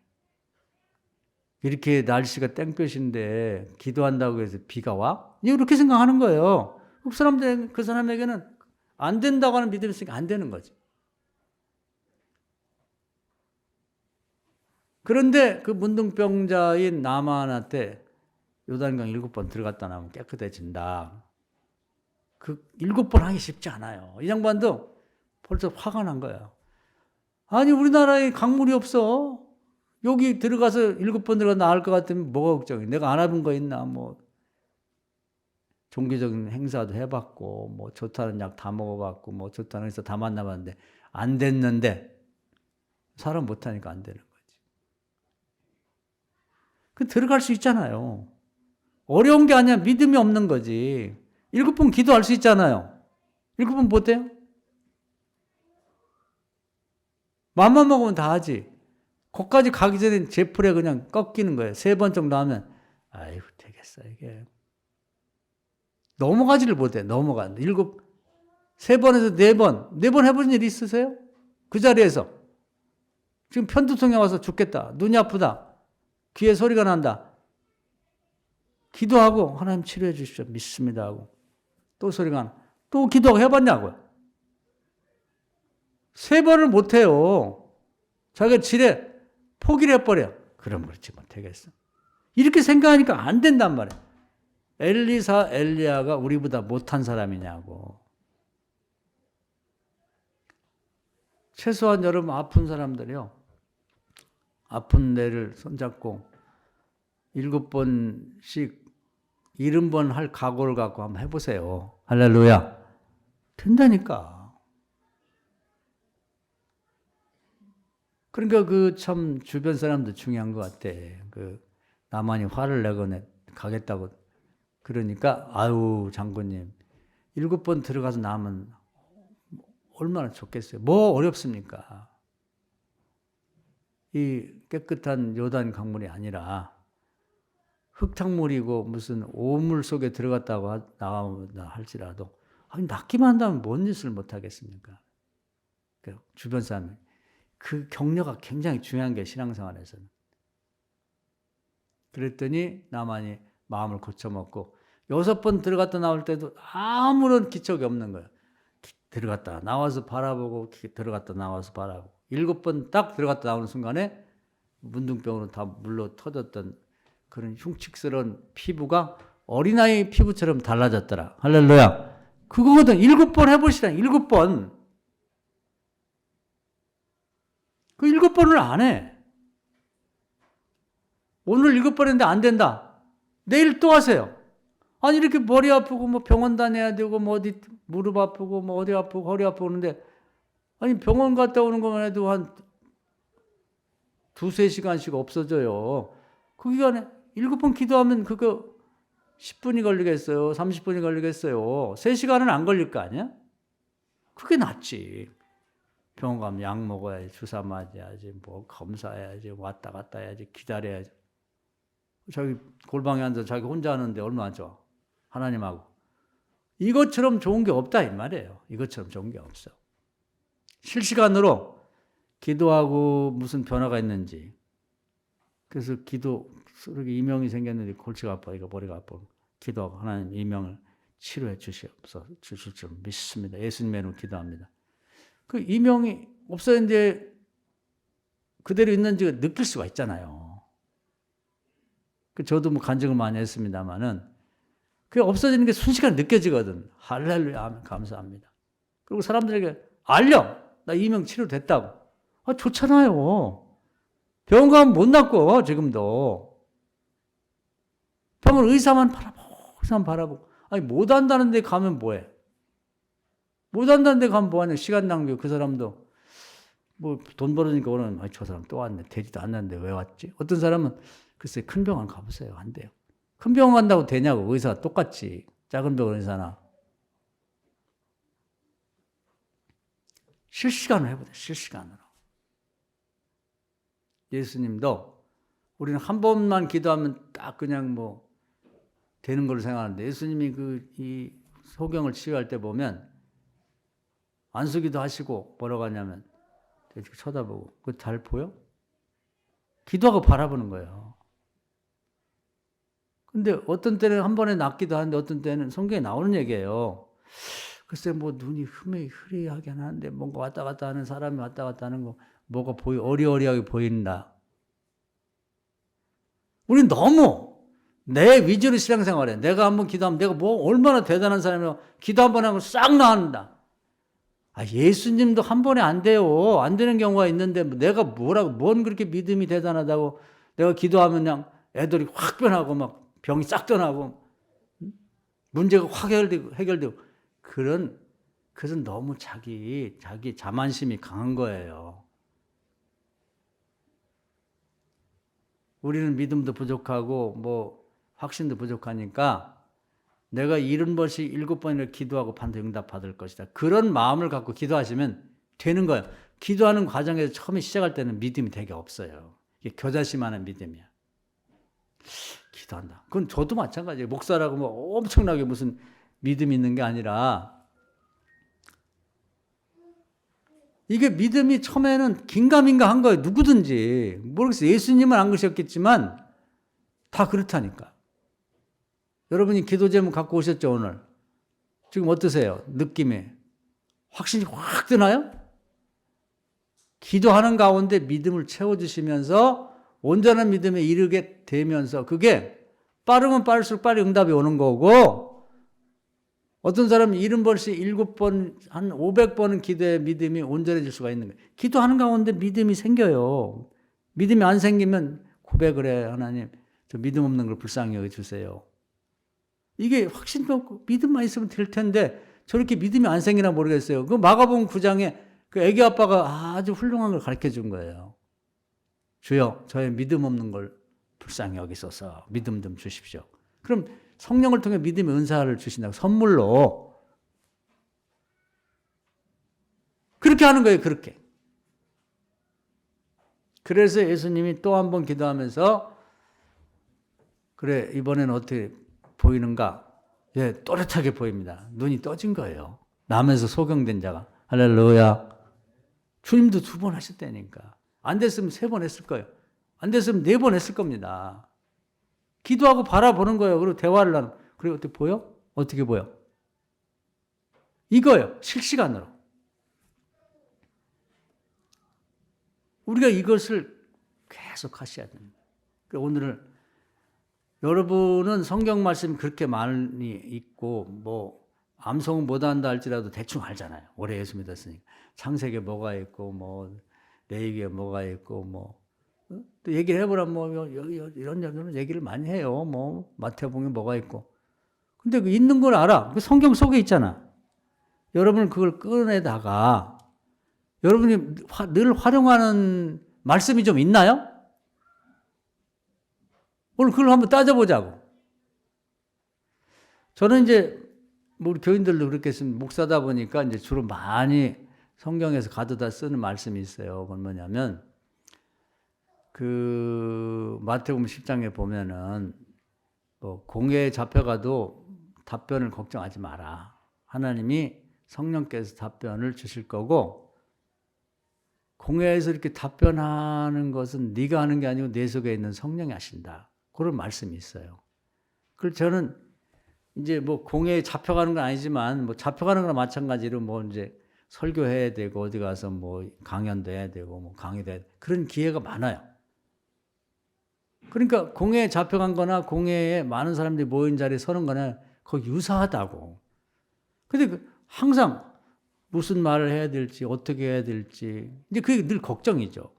이렇게 날씨가 땡볕인데 기도한다고 해서 비가 와? 이렇게 생각하는 거예요. 그 사람에게는 안 된다고 하는 믿음이 있으니까 안 되는 거지. 그런데 그 문둥병자인 나만한테 요단강 7번 들어갔다 나오면 깨끗해진다. 그 7번 하기 쉽지 않아요. 이 양반도 벌써 화가 난 거예요. 아니 우리나라에 강물이 없어. 여기 들어가서 7번 들어가 나을 것 같으면 뭐가 걱정해. 내가 안 해본 거 있나. 뭐 종교적인 행사도 해봤고 뭐 좋다는 약 다 먹어봤고 뭐 좋다는 해서 다 만나봤는데 안 됐는데 사람 못하니까 안 되는 거지. 그 들어갈 수 있잖아요. 어려운 게 아니야. 믿음이 없는 거지. 7번 기도할 수 있잖아요. 7번 못해요? 맘만 먹으면 다 하지. 거기까지 가기 전에 제풀에 그냥 꺾이는 거예요. 3번 정도 하면 아이고 되겠어 이게. 넘어가지를 못해. 넘어간다. 3번에서 4번. 4번 해본 일 있으세요? 그 자리에서. 지금 편두통에 와서 죽겠다. 눈이 아프다. 귀에 소리가 난다. 기도하고 하나님 치료해 주십시오. 믿습니다 하고. 또 소리가 나. 또 기도하고 해봤냐고요. 3번을 못해요. 자기가 지레 포기를 해버려. 그럼 그렇지 못하겠어. 이렇게 생각하니까 안 된단 말이에요. 엘리사, 엘리야가 우리보다 못한 사람이냐고. 최소한 여러분 아픈 사람들이요. 아픈 데를 손잡고 7번씩 70번 할 각오를 갖고 한번 해보세요. 할렐루야. 된다니까. 그러니까 그 참 주변 사람도 중요한 것 같아. 그 나만이 화를 내거나 가겠다고. 그러니까 아유 장군님 7번 들어가서 나면 얼마나 좋겠어요. 뭐 어렵습니까? 이 깨끗한 요단 강물이 아니라 흙탕물이고 무슨 오물 속에 들어갔다고 나온다 할지라도 아니 낫기만 한다면 뭔 짓을 못하겠습니까? 주변 사람 그 격려가 굉장히 중요한 게 신앙생활에서는. 그랬더니 나만이 마음을 고쳐먹고 6번 들어갔다 나올 때도 아무런 기척이 없는 거예요. 들어갔다 나와서 바라보고 들어갔다 나와서 바라보고 7번 딱 들어갔다 나오는 순간에 문둥병으로 다 물러 터졌던 그런 흉측스러운 피부가 어린아이 피부처럼 달라졌더라. 할렐루야. 그거거든. 7번 해보시라. 7번. 그 7번을 안 해. 오늘 7번 했는데 안 된다. 내일 또 하세요. 아니 이렇게 머리 아프고 뭐 병원 다녀야 되고 뭐 어디 무릎 아프고 뭐 어디 아프고 허리 아프고 그러는데 아니 병원 갔다 오는 것만 해도 한 2-3시간씩 없어져요. 그 기간에 7번 기도하면 그거 10분이 걸리겠어요? 30분이 걸리겠어요? 3시간은 안 걸릴 거 아니야? 그게 낫지. 병원 가면 약 먹어야지, 주사 맞아야지, 뭐 검사해야지, 왔다 갔다 해야지, 기다려야지. 자기 골방에 앉아서 자기 혼자 하는데 얼마나 좋아. 하나님하고. 이것처럼 좋은 게 없다 이 말이에요. 이것처럼 좋은 게 없어. 실시간으로 기도하고 무슨 변화가 있는지. 그래서 이렇게 이명이 생겼는데 골치가 아파, 이거 머리가 아파. 기도하고 하나님 이명을 치료해 주실 줄 믿습니다. 예수님의 이름으로 기도합니다. 그 이명이 없어졌는데 그대로 있는지 느낄 수가 있잖아요. 저도 뭐 간증을 많이 했습니다만은 그게 없어지는 게 순식간에 느껴지거든. 할렐루야, 감사합니다. 그리고 사람들에게 알려. 나 이명 치료됐다고. 아, 좋잖아요. 병원 가면 못 낫고 지금도. 병원 의사만 바라보고. 아니 못 한다는 데 가면 뭐해? 못 한다는 데 가면 뭐하냐. 시간 낭비고 그 사람도 뭐 돈 벌으니까 오늘 저 사람 또 왔네. 되지도 않는데 왜 왔지? 어떤 사람은 글쎄 큰 병원 가보세요. 안 돼요. 큰 병원 간다고 되냐고. 의사가 똑같지. 작은 병원 의사나. 실시간으로 해보자. 실시간으로. 예수님도 우리는 한 번만 기도하면 딱 그냥 뭐 되는 걸로 생각하는데 예수님이 이 소경을 치유할 때 보면 안수기도 하시고 뭐라고 하냐면 이렇게 쳐다보고 그거 잘 보여? 기도하고 바라보는 거예요. 근데 어떤 때는 한 번에 낫기도 하는데 어떤 때는 성경에 나오는 얘기예요. 글쎄 뭐 눈이 흐리하긴 하는데 뭔가 왔다 갔다 하는 사람이 왔다 갔다 하는 거 뭐가 어리어리하게 보인다. 우린 너무 내 위주로 신앙생활해. 내가 한번 기도하면 내가 뭐 얼마나 대단한 사람이라고 기도 한번 하면 싹 나간다. 예수님도 한 번에 안 돼요. 안 되는 경우가 있는데 내가 뭔 그렇게 믿음이 대단하다고 내가 기도하면 그냥 애들이 확 변하고 막 병이 싹 떠나고 문제가 확 해결되고 그것은 너무 자기 자만심이 강한 거예요. 우리는 믿음도 부족하고 뭐 확신도 부족하니까 내가 70번씩 7번이나 기도하고 반드시 응답받을 것이다. 그런 마음을 갖고 기도하시면 되는 거예요. 기도하는 과정에서 처음에 시작할 때는 믿음이 되게 없어요. 이게 겨자씨만한 믿음이야. 기도한다. 그건 저도 마찬가지예요. 목사라고 뭐 엄청나게 무슨 믿음이 있는 게 아니라 이게 믿음이 처음에는 긴가민가 한 거예요. 누구든지. 모르겠어요. 예수님은 안 그러셨겠지만 다 그렇다니까. 여러분이 기도 제목 갖고 오셨죠, 오늘? 지금 어떠세요? 느낌이? 확신이 확 드나요? 기도하는 가운데 믿음을 채워주시면서 온전한 믿음에 이르게 되면서 그게 빠르면 빠를수록 빨리 응답이 오는 거고 어떤 사람은 70번씩 7번, 한 500번은 기도에 믿음이 온전해질 수가 있는 거예요. 기도하는 가운데 믿음이 생겨요. 믿음이 안 생기면 고백을 해. 하나님, 저 믿음 없는 걸 불쌍히 여겨주세요. 이게 확신도 없고 믿음만 있으면 될 텐데 저렇게 믿음이 안 생기나 모르겠어요. 그 마가복음 9장에 그 애기 아빠가 아주 훌륭한 걸 가르쳐 준 거예요. 주여, 저의 믿음 없는 걸 불쌍히 여기소서. 믿음 좀 주십시오. 그럼 성령을 통해 믿음의 은사를 주신다고 선물로 그렇게 하는 거예요. 그렇게. 그래서 예수님이 또 한 번 기도하면서 그래 이번에는 어떻게 보이는가? 예, 또렷하게 보입니다. 눈이 떠진 거예요. 남에서 소경된 자가. 할렐루야. 주님도 2번 하셨다니까. 안 됐으면 3번 했을 거예요. 안 됐으면 4번 했을 겁니다. 기도하고 바라보는 거예요. 그리고 대화를 나누고. 그리고 어떻게 보여? 어떻게 보여? 이거예요. 실시간으로. 우리가 이것을 계속 하셔야 됩니다. 오늘은 여러분은 성경 말씀이 그렇게 많이 있고 뭐 암송은 못한다 할지라도 대충 알잖아요. 오래 예수 믿었으니까. 창세기에 뭐가 있고 뭐 레위기에 뭐가 있고 뭐 또 얘기를 해보라 뭐 이런 얘기를 많이 해요. 뭐 마태복음에 뭐가 있고. 근데 그 있는 걸 알아. 그 성경 속에 있잖아. 여러분은 그걸 꺼내다가 여러분이 늘 활용하는 말씀이 좀 있나요? 오늘 그걸 한번 따져보자고. 저는 이제 우리 교인들도 그렇겠습니다. 목사다 보니까 이제 주로 많이 성경에서 가져다 쓰는 말씀이 있어요. 그건 뭐냐면 그 마태복음 10장에 보면은 뭐 공회에 잡혀가도 답변을 걱정하지 마라. 하나님이 성령께서 답변을 주실 거고 공회에서 이렇게 답변하는 것은 네가 하는 게 아니고 내 속에 있는 성령이 하신다. 그런 말씀이 있어요. 그래서 저는 이제 뭐 공회에 잡혀가는 건 아니지만 뭐 잡혀가는 거나 마찬가지로 뭐 이제 설교해야 되고 어디 가서 뭐 강연도 해야 되고 뭐 강의도 해야 되고 그런 기회가 많아요. 그러니까 공회에 잡혀간 거나 공회에 많은 사람들이 모인 자리에 서는 거나 거의 유사하다고. 근데 항상 무슨 말을 해야 될지 어떻게 해야 될지 이제 그게 늘 걱정이죠.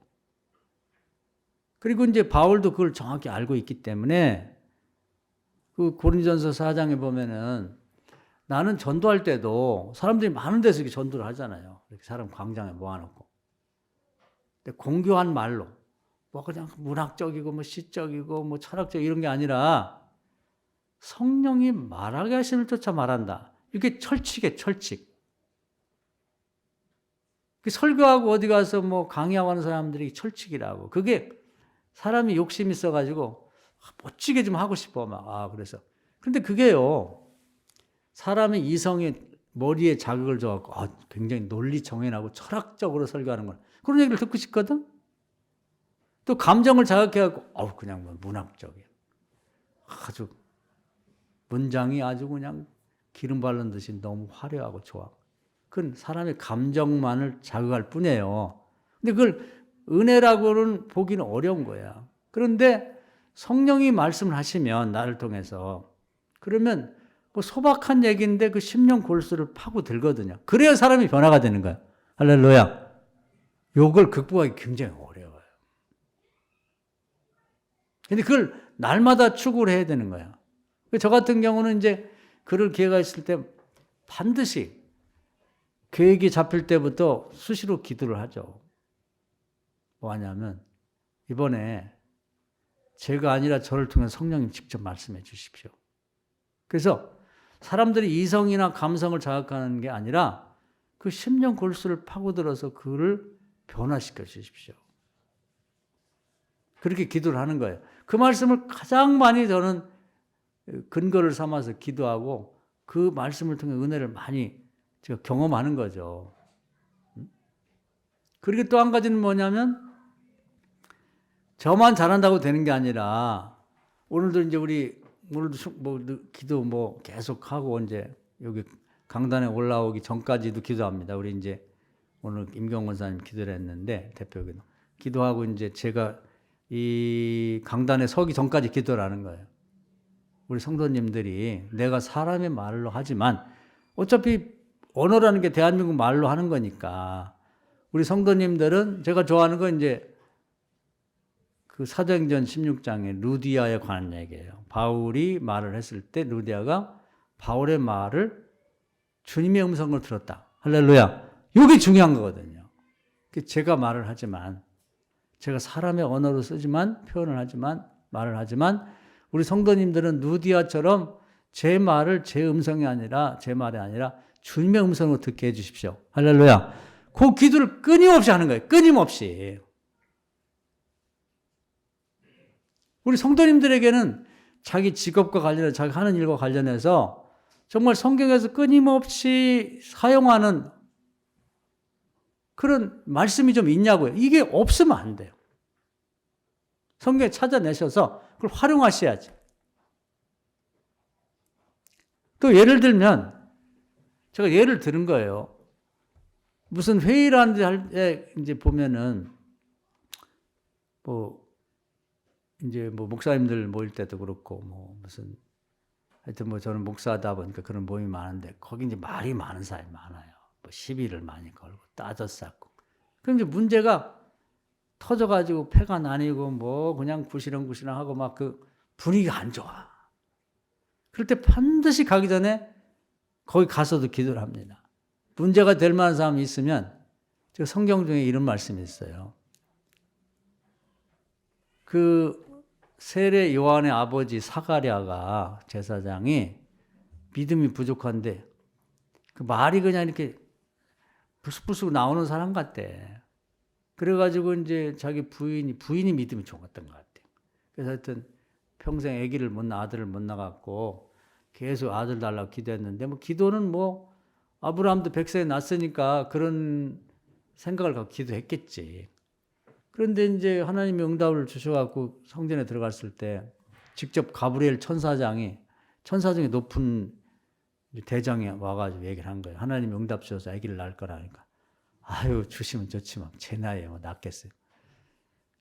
그리고 이제 바울도 그걸 정확히 알고 있기 때문에 그 고린도전서 4장에 보면은 나는 전도할 때도 사람들이 많은 데서 이렇게 전도를 하잖아요. 이렇게 사람 광장에 모아놓고. 근데 공교한 말로 뭐 그냥 문학적이고 뭐 시적이고 뭐 철학적 이런 게 아니라 성령이 말하게 하심을 쫓아 말한다. 이게 철칙. 설교하고 어디 가서 뭐 강의하고 하는 사람들이 철칙이라고. 그게 사람이 욕심이 있어가지고 멋지게 좀 하고 싶어 막. 그래서. 근데 그게요. 사람의 이성의 머리에 자극을 줘갖고 굉장히 논리 정연하고 철학적으로 설교하는 거야. 그런 얘기를 듣고 싶거든. 또 감정을 자극해갖고 그냥 뭐 문학적이야. 아주 문장이 아주 그냥 기름 바른 듯이 너무 화려하고 좋아. 그건 사람의 감정만을 자극할 뿐이에요. 근데 그걸 은혜라고는 보기는 어려운 거야. 그런데 성령이 말씀을 하시면 나를 통해서 그러면 뭐 소박한 얘기인데 그 심령 골수를 파고 들거든요. 그래야 사람이 변화가 되는 거야. 할렐루야. 요걸 극복하기 굉장히 어려워요. 근데 그걸 날마다 추구를 해야 되는 거야. 저 같은 경우는 이제 그럴 기회가 있을 때 반드시 계획이 잡힐 때부터 수시로 기도를 하죠. 뭐 하냐면 이번에 제가 아니라 저를 통해 성령님 직접 말씀해 주십시오. 그래서 사람들이 이성이나 감성을 자극하는 게 아니라 그 심령 골수를 파고들어서 그를 변화시켜 주십시오. 그렇게 기도를 하는 거예요. 그 말씀을 가장 많이 저는 근거를 삼아서 기도하고 그 말씀을 통해 은혜를 많이 제가 경험하는 거죠. 그리고 또 한 가지는 뭐냐면 저만 잘한다고 되는 게 아니라 오늘도 이제 오늘도 뭐 기도 뭐 계속 하고 이제 여기 강단에 올라오기 전까지도 기도합니다. 우리 이제 오늘 임경 권사님 기도를 했는데 대표기도 기도하고 이제 제가 이 강단에 서기 전까지 기도를 하는 거예요. 우리 성도님들이 내가 사람의 말로 하지만 어차피 언어라는 게 대한민국 말로 하는 거니까 우리 성도님들은 제가 좋아하는 건 이제 그 사도행전 16장에 루디아에 관한 얘기예요. 바울이 말을 했을 때 루디아가 바울의 말을 주님의 음성을 들었다. 할렐루야. 이게 중요한 거거든요. 제가 말을 하지만 제가 사람의 언어로 쓰지만 표현을 하지만 말을 하지만 우리 성도님들은 루디아처럼 제 말을 제 음성이 아니라 제 말이 아니라 주님의 음성으로 듣게 해 주십시오. 할렐루야. 그 기도를 끊임없이 하는 거예요. 끊임없이. 우리 성도님들에게는 자기 직업과 관련해서 자기 하는 일과 관련해서 정말 성경에서 끊임없이 사용하는 그런 말씀이 좀 있냐고요. 이게 없으면 안 돼요. 성경에 찾아내셔서 그걸 활용하셔야지. 또 예를 들면 제가 예를 들은 거예요. 무슨 회의를 하는데 이제 보면은 이제 목사님들 모일 때도 그렇고 무슨 하여튼 저는 목사다 보니까 그런 모임이 많은데 거기 이제 말이 많은 사람이 많아요. 시비를 많이 걸고 따져 쌓고. 그럼 이제 문제가 터져가지고 패가 나뉘고 그냥 구시렁구시렁하고 막 그 분위기가 안 좋아. 그럴 때 반드시 가기 전에 거기 가서도 기도를 합니다. 문제가 될 만한 사람이 있으면 제가 성경 중에 이런 말씀이 있어요. 그 세례 요한의 아버지 사가랴가 제사장이 믿음이 부족한데 그 말이 그냥 이렇게 불쑥불쑥 나오는 사람 같대. 그래가지고 이제 자기 부인이 믿음이 좋았던 것 같아요. 그래서 하여튼 평생 아들을 못 낳았고 계속 아들 달라고 기도했는데 기도는 아브라함도 100세에 낳았으니까 그런 생각을 갖고 기도했겠지. 그런데 이제 하나님이 응답을 주셔갖고 성전에 들어갔을 때 직접 가브리엘 천사 중에 높은 대장이 와가지고 얘기를 한 거예요. 하나님이 응답 주셔서 아기를 낳을 거라니까. 아유 주시면 좋지만 제 나이에 낳겠어요.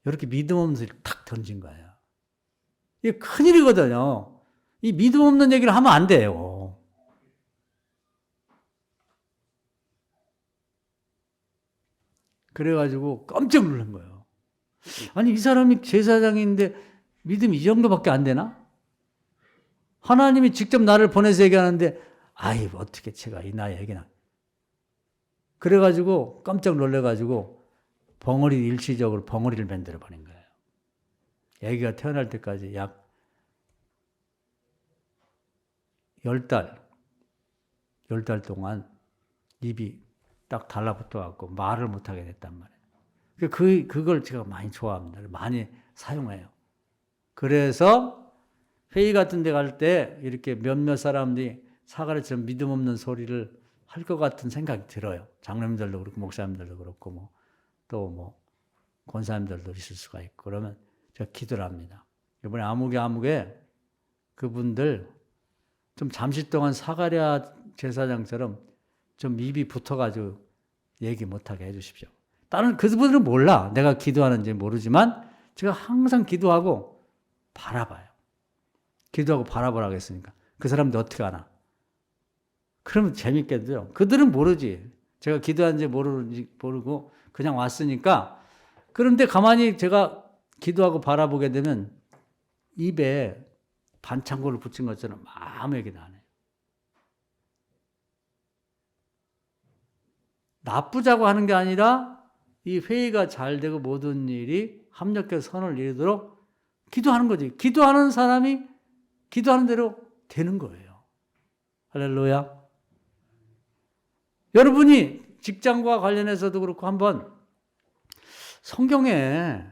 이렇게 믿음 없는 소리를 탁 던진 거예요. 이게 큰일이거든요. 이 믿음 없는 얘기를 하면 안 돼요. 그래가지고 깜짝 놀란 거예요. 아니 이 사람이 제사장인데 믿음이 이 정도밖에 안 되나? 하나님이 직접 나를 보내서 얘기하는데 어떻게 제가 이 나이에 얘기나. 그래가지고 깜짝 놀래가지고 일시적으로 벙어리를 만들어 버린 거예요. 아기가 태어날 때까지 약 10달 동안 입이 딱 달라붙어갖고 말을 못하게 됐단 말이에요. 그걸 제가 많이 좋아합니다. 많이 사용해요. 그래서 회의 같은 데 갈 때 이렇게 몇몇 사람들이 사가리처럼 믿음 없는 소리를 할 것 같은 생각이 들어요. 장로님들도 그렇고 목사님들도 그렇고 또 권사님들도 있을 수가 있고 그러면 제가 기도를 합니다. 이번에 아무개 그분들 좀 잠시 동안 사가랴 제사장처럼 좀 입이 붙어가지고 얘기 못하게 해주십시오. 다른 그분들은 몰라. 내가 기도하는지 모르지만 제가 항상 기도하고 바라봐요. 기도하고 바라보라고 했으니까. 그 사람들 어떻게 하나. 그러면 재밌겠죠. 그들은 모르지. 제가 기도하는지 모르고 그냥 왔으니까. 그런데 가만히 제가 기도하고 바라보게 되면 입에 반창고를 붙인 것처럼 아무 얘기도 안 해요. 나쁘자고 하는 게 아니라 이 회의가 잘 되고 모든 일이 합력해서 선을 이루도록 기도하는 거지. 기도하는 사람이 기도하는 대로 되는 거예요. 할렐루야. 여러분이 직장과 관련해서도 그렇고 한번 성경에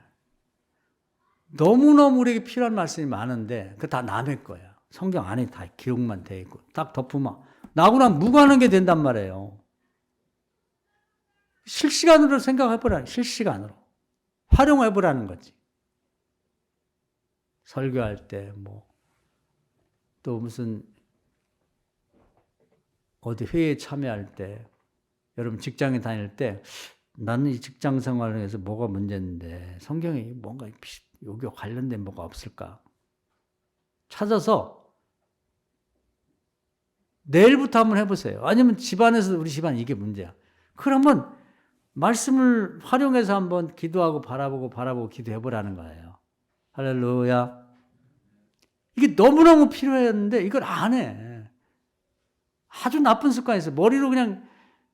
너무너무 우리에게 필요한 말씀이 많은데 그거 다 남의 거야. 성경 안에 다 기록만 돼 있고 딱 덮으면 나하고나 무관한 게 된단 말이에요. 실시간으로 생각해보라는 실시간으로 활용해보라는 거지. 설교할 때 또 무슨 어디 회의에 참여할 때 여러분 직장에 다닐 때 나는 이 직장 생활에서 뭐가 문제인데 성경에 뭔가 여기 관련된 뭐가 없을까 찾아서 내일부터 한번 해보세요. 아니면 집안에서 우리 집안 이게 문제야. 그러면 말씀을 활용해서 한번 기도하고 바라보고 기도해보라는 거예요. 할렐루야. 이게 너무너무 필요했는데 이걸 안 해. 아주 나쁜 습관이 있어. 머리로 그냥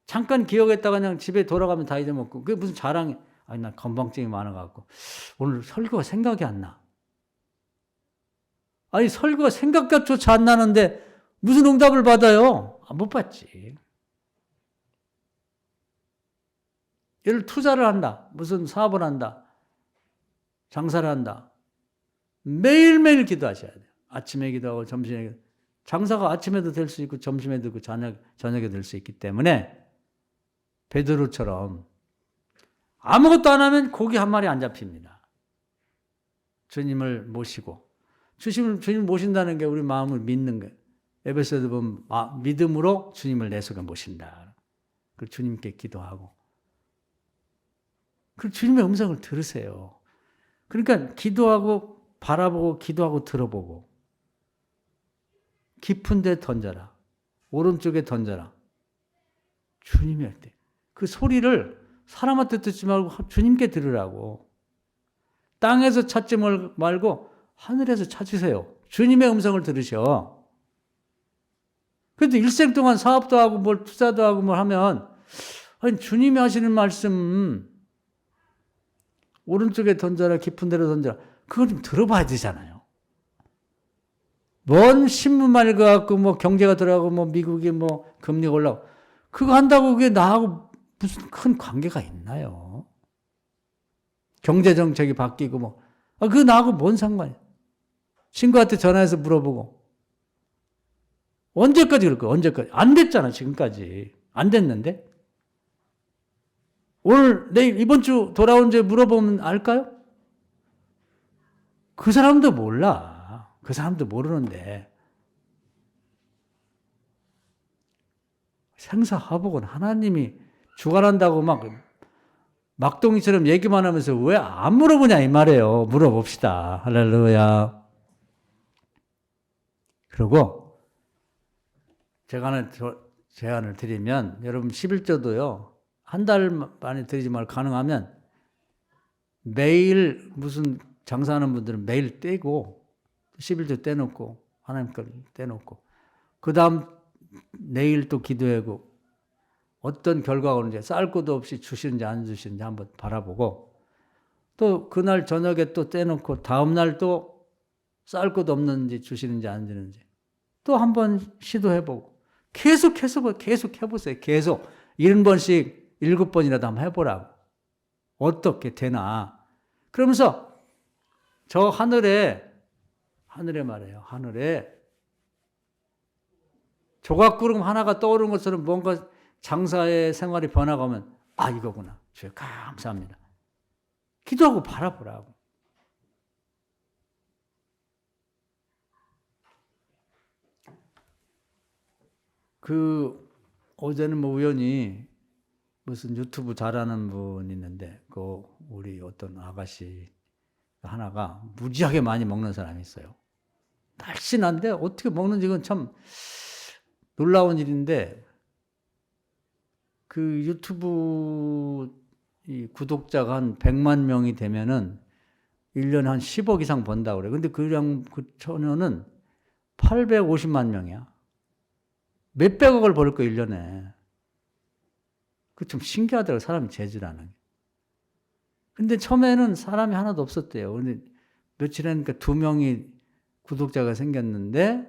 잠깐 기억했다가 그냥 집에 돌아가면 다 잊어먹고. 그게 무슨 자랑이. 아니, 난 건방증이 많아갖고. 오늘 설교가 생각이 안 나. 아니, 설교가 생각조차 안 나는데 무슨 응답을 받아요? 못 받지. 예를 투자를 한다. 무슨 사업을 한다. 장사를 한다. 매일매일 기도하셔야 돼요. 아침에 기도하고 점심에 기도하고. 장사가 아침에도 될 수 있고 점심에도 있고 저녁에 될 수 있기 때문에 베드로처럼 아무것도 안 하면 고기 한 마리 안 잡힙니다. 주님을 모시고 주님을 모신다는 게 우리 마음을 믿는 거예요. 에베소에도 보면 믿음으로 주님을 내 속에 모신다. 그 주님께 기도하고 그 주님의 음성을 들으세요. 그러니까 기도하고 바라보고 기도하고 들어보고 깊은 데 던져라. 오른쪽에 던져라. 주님이 할 때. 그 소리를 사람한테 듣지 말고 주님께 들으라고. 땅에서 찾지 말고 하늘에서 찾으세요. 주님의 음성을 들으셔. 그래도 일생 동안 사업도 하고 뭘 투자도 하고 뭘 하면 아니 주님이 하시는 말씀 오른쪽에 던져라 깊은 데로 던져라. 그걸 좀 들어봐야 되잖아요. 뭔 신문만 읽어갖고 경제가 들어가고 미국이 금리가 올라가고 그거 한다고 그게 나하고 무슨 큰 관계가 있나요? 경제 정책이 바뀌고 그거 나하고 뭔 상관이야? 친구한테 전화해서 물어보고 언제까지 그럴 거야? 언제까지? 안 됐잖아 지금까지. 안 됐는데 오늘 내일 이번 주 돌아온 지 물어보면 알까요? 그 사람도 몰라. 그 사람도 모르는데 생사화복은 하나님이 주관한다고 막동이처럼 얘기만 하면서 왜 안 물어보냐 이 말이에요. 물어봅시다. 할렐루야. 그리고 제가 하나 제안을 드리면 여러분 11조도요. 한 달 만에 드리지 말고 가능하면 매일 무슨 장사하는 분들은 매일 떼고 11조 떼놓고 하나님 걸 떼놓고 그 다음 내일 또 기도하고 어떤 결과가 오는지 쌀 것도 없이 주시는지 안 주시는지 한번 바라보고 또 그날 저녁에 또 떼놓고 다음날 또 쌀 것도 없는지 주시는지 안 주는지 또 한번 시도해보고 계속 해보세요. 계속. 70번씩 7번이라도 한번 해보라고. 어떻게 되나. 그러면서 저 하늘에 말이에요. 하늘에 조각구름 하나가 떠오르는 것처럼 뭔가 장사의 생활이 변화가 오면 이거구나. 주여 감사합니다. 기도하고 바라보라고. 어제는 우연히 무슨 유튜브 잘하는 분이 있는데 우리 어떤 아가씨 하나가 무지하게 많이 먹는 사람이 있어요. 날씬한데 어떻게 먹는지 이건 참 놀라운 일인데 그 유튜브 구독자가 한 100만 명이 되면은 1년에 한 10억 이상 번다고 그래. 근데 그 처녀는 850만 명이야. 몇백억을 벌 거야, 1년에. 그 좀 신기하더라고, 사람이 재주라는 게. 근데 처음에는 사람이 하나도 없었대요. 근데 며칠 하니까 2명이 구독자가 생겼는데,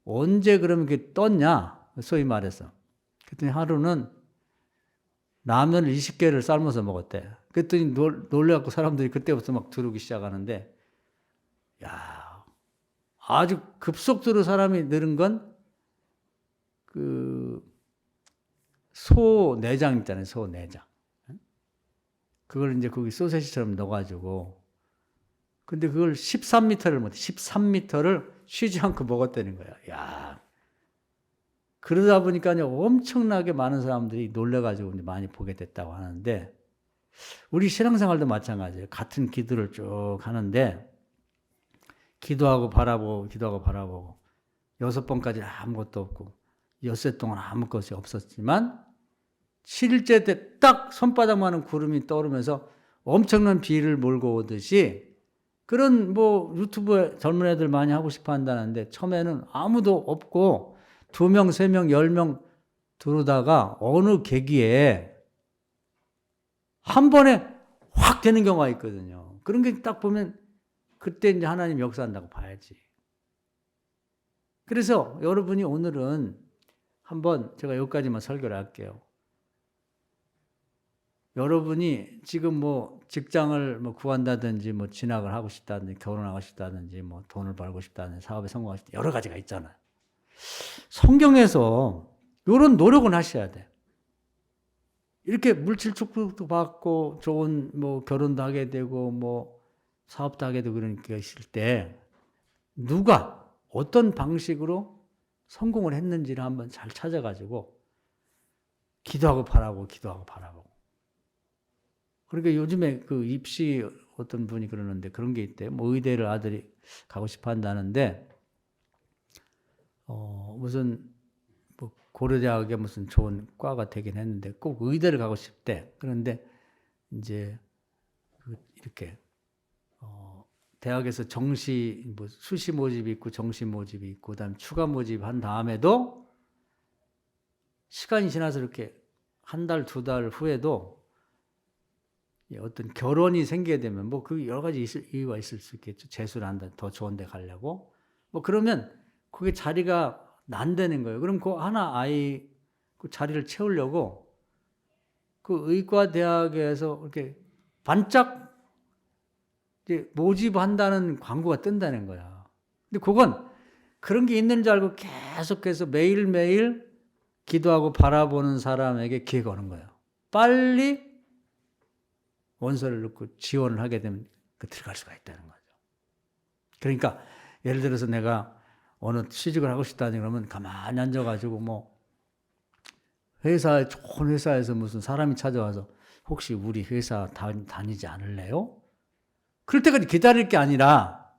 언제 그러면 그게 떴냐? 소위 말해서. 그랬더니 하루는 라면을 20개를 삶아서 먹었대. 그랬더니 놀래갖고 사람들이 그때부터 막 들어오기 시작하는데, 야, 아주 급속도로 사람이 늘은 건 소 내장 있잖아요. 소 내장. 그걸 이제 거기 소세지처럼 넣어가지고. 근데 그걸 13m를 쉬지 않고 먹었다는 거야. 야. 그러다 보니까 엄청나게 많은 사람들이 놀래가지고 많이 보게 됐다고 하는데, 우리 신앙생활도 마찬가지예요. 같은 기도를 쭉 하는데, 기도하고 바라보고, 6번까지 아무것도 없고, 엿새 동안 아무것이 없었지만 7일째 때 딱 손바닥만한 구름이 떠오르면서 엄청난 비를 몰고 오듯이 그런 유튜브에 젊은 애들 많이 하고 싶어 한다는데 처음에는 아무도 없고 2명, 3명, 10명 들어오다가 어느 계기에 한 번에 확 되는 경우가 있거든요. 그런 게 딱 보면 그때 이제 하나님 역사한다고 봐야지. 그래서 여러분이 오늘은 한번 제가 여기까지만 설교를 할게요. 여러분이 지금 직장을 구한다든지 진학을 하고 싶다든지 결혼하고 싶다든지 돈을 벌고 싶다든지 사업에 성공하고 싶다 여러 가지가 있잖아요. 성경에서 이런 노력은 하셔야 돼. 이렇게 물질 축복도 받고 좋은 결혼도 하게 되고 사업도 하게 되고 그런 게 있을 때 누가 어떤 방식으로 성공을 했는지를 한번 잘 찾아가지고 기도하고 바라보고. 그러니까 요즘에 입시 어떤 분이 그러는데 그런 게 있대요. 의대를 아들이 가고 싶어 한다는데, 무슨 고려대학에 무슨 좋은 과가 되긴 했는데 꼭 의대를 가고 싶대. 그런데 이제 이렇게 대학에서 수시 모집이 있고 정시 모집이 있고 그다음에 추가 모집한 다음에도 시간이 지나서 이렇게 1달, 2달 후에도 어떤 결혼이 생기게 되면 그 여러 가지 이유가 있을 수 있겠죠. 재수를 한다, 더 좋은 데 가려고. 그러면 그게 자리가 안 되는 거예요. 그럼 그 아이 그 자리를 채우려고 그 의과대학에서 이렇게 반짝 이제 모집한다는 광고가 뜬다는 거야. 근데 그건 그런 게 있는 줄 알고 계속해서 매일매일 기도하고 바라보는 사람에게 기회가 오는 거예요. 빨리 원서를 넣고 지원을 하게 되면 들어갈 수가 있다는 거죠. 그러니까 예를 들어서 내가 어느 취직을 하고 싶다니 그러면 가만히 앉아가지고 좋은 회사에서 무슨 사람이 찾아와서 혹시 우리 회사 다니지 않을래요? 그럴 때까지 기다릴 게 아니라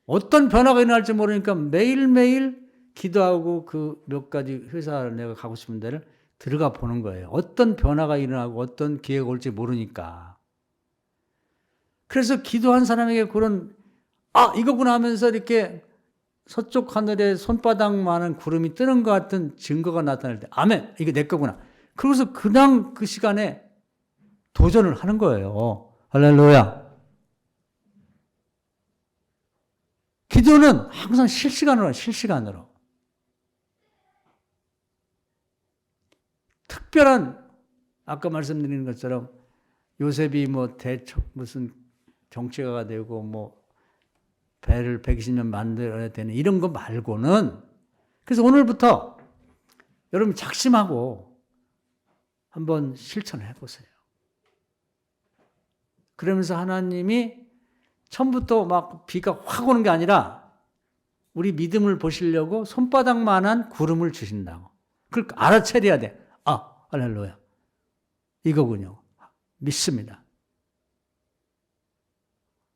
어떤 변화가 일어날지 모르니까 매일매일 기도하고 그 몇 가지 회사를 내가 가고 싶은 데를 들어가 보는 거예요. 어떤 변화가 일어나고 어떤 기회가 올지 모르니까. 그래서 기도한 사람에게 그런 이거구나 하면서 이렇게 서쪽 하늘에 손바닥만한 구름이 뜨는 것 같은 증거가 나타날 때 아멘! 이게 내 거구나. 그래서 그냥 그 시간에 도전을 하는 거예요. 할렐루야. 기도는 항상 실시간으로. 특별한 아까 말씀드린 것처럼 요셉이 뭐 무슨 정치가가 되고 뭐 배를 120년 만들어야 되는 이런 거 말고는, 그래서 오늘부터 여러분 작심하고 한번 실천해 보세요. 그러면서 하나님이 처음부터 막 비가 확 오는 게 아니라 우리 믿음을 보시려고 손바닥만한 구름을 주신다고. 그걸 알아차려야 돼. 아, 할렐루야. 이거군요. 믿습니다.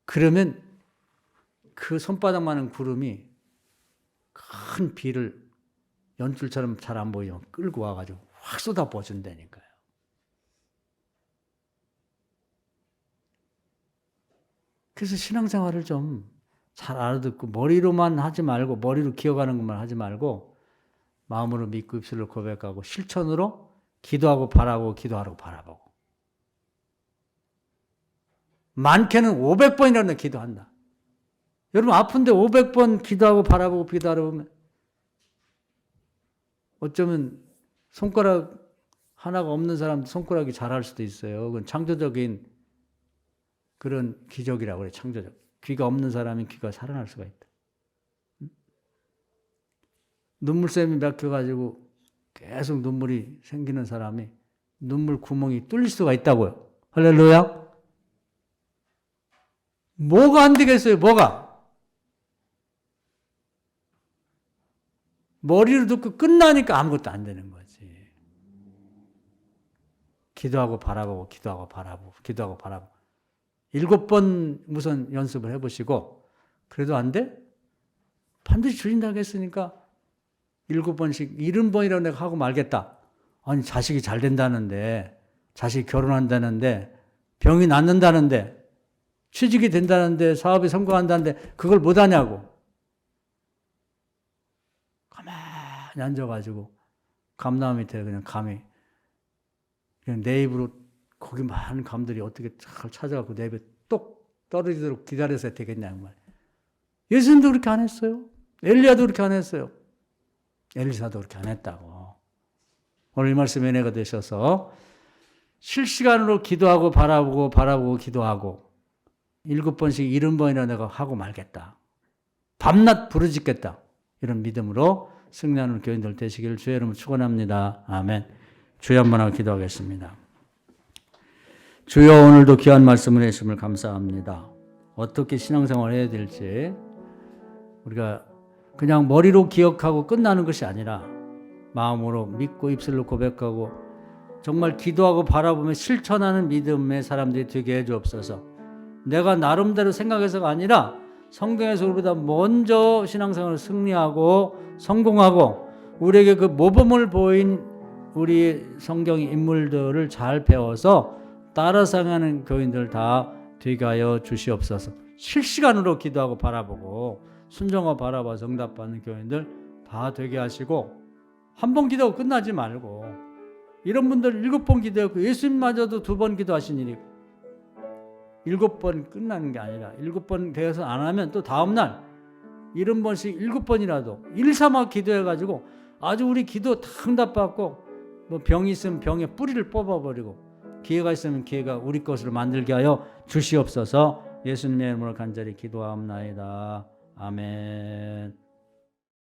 그러면 그 손바닥만한 구름이 큰 비를 연줄처럼 잘 안 보이지만 끌고 와가지고 확 쏟아부어준다니까요. 그래서 신앙생활을 좀 잘 알아듣고 머리로만 하지 말고, 머리로 기억하는 것만 하지 말고 마음으로 믿고 입술로 고백하고 실천으로 기도하고 바라보고 기도하고 바라보고, 많게는 500번이라도 기도한다. 여러분 아픈데 500번 기도하고 바라보고 기도하면 어쩌면 손가락 하나가 없는 사람도 손가락이 자랄 수도 있어요. 그건 창조적인 그런 기적이라고 그래. 창조적. 귀가 없는 사람이 귀가 살아날 수가 있다. 눈물샘이 막혀가지고 계속 눈물이 생기는 사람이 눈물 구멍이 뚫릴 수가 있다고요. 할렐루야. 뭐가 안 되겠어요? 뭐가? 머리로 듣고 끝나니까 아무것도 안 되는 거지. 기도하고 바라보고 기도하고 바라보고 기도하고 바라보고 7번 우선 연습을 해보시고, 그래도 안 돼? 반드시 주신다고 했으니까 7번씩 70번이라고 내가 하고 말겠다. 아니 자식이 잘 된다는데, 자식이 결혼한다는데, 병이 낫는다는데, 취직이 된다는데, 사업이 성공한다는데 그걸 못하냐고. 가만히 앉아가지고 감나무 밑에 그냥 감이 그냥 내 입으로 거기 많은 감들이 어떻게 잘 찾아갖고 내 입에 똑 떨어지도록 기다려서 되겠냐 그 말. 예수님도 그렇게 안 했어요. 엘리야도 그렇게 안 했어요. 엘리사도 그렇게 안 했다고. 오늘 이 말씀에 은혜가 되셔서 실시간으로 기도하고 바라보고 기도하고 7번씩 70번이나 내가 하고 말겠다. 밤낮 부르짖겠다. 이런 믿음으로 승리하는 교인들 되시기를 주의 이름으로 축원합니다. 아멘. 주여 한번 하고 기도하겠습니다. 주여 오늘도 귀한 말씀을 해주심을 감사합니다. 어떻게 신앙생활을 해야 될지 우리가 그냥 머리로 기억하고 끝나는 것이 아니라 마음으로 믿고 입술로 고백하고 정말 기도하고 바라보며 실천하는 믿음의 사람들이 되게 해주옵소서. 내가 나름대로 생각해서가 아니라 성경에서 우리보다 먼저 신앙생활을 승리하고 성공하고 우리에게 그 모범을 보인 우리 성경 인물들을 잘 배워서 따라 상하는 교인들 다 되게 하여 주시옵소서. 실시간으로 기도하고 바라보고 순종하고 바라봐서 응답받는 교인들 다 되게 하시고, 한 번 기도하고 끝나지 말고 이런 분들 7번 기도했고 예수님마저도 2번 기도하시니 7번 끝나는 게 아니라 7번 되어서 안 하면 또 다음날 70번씩 7번이라도 일삼아 기도해가지고 아주 우리 기도 다 응답받고, 뭐 병이 있으면 병의 뿌리를 뽑아버리고 기회가 있으면 기회가 우리 것으로 만들게 하여 주시옵소서. 예수님의 이름으로 간절히 기도하옵나이다. 아멘.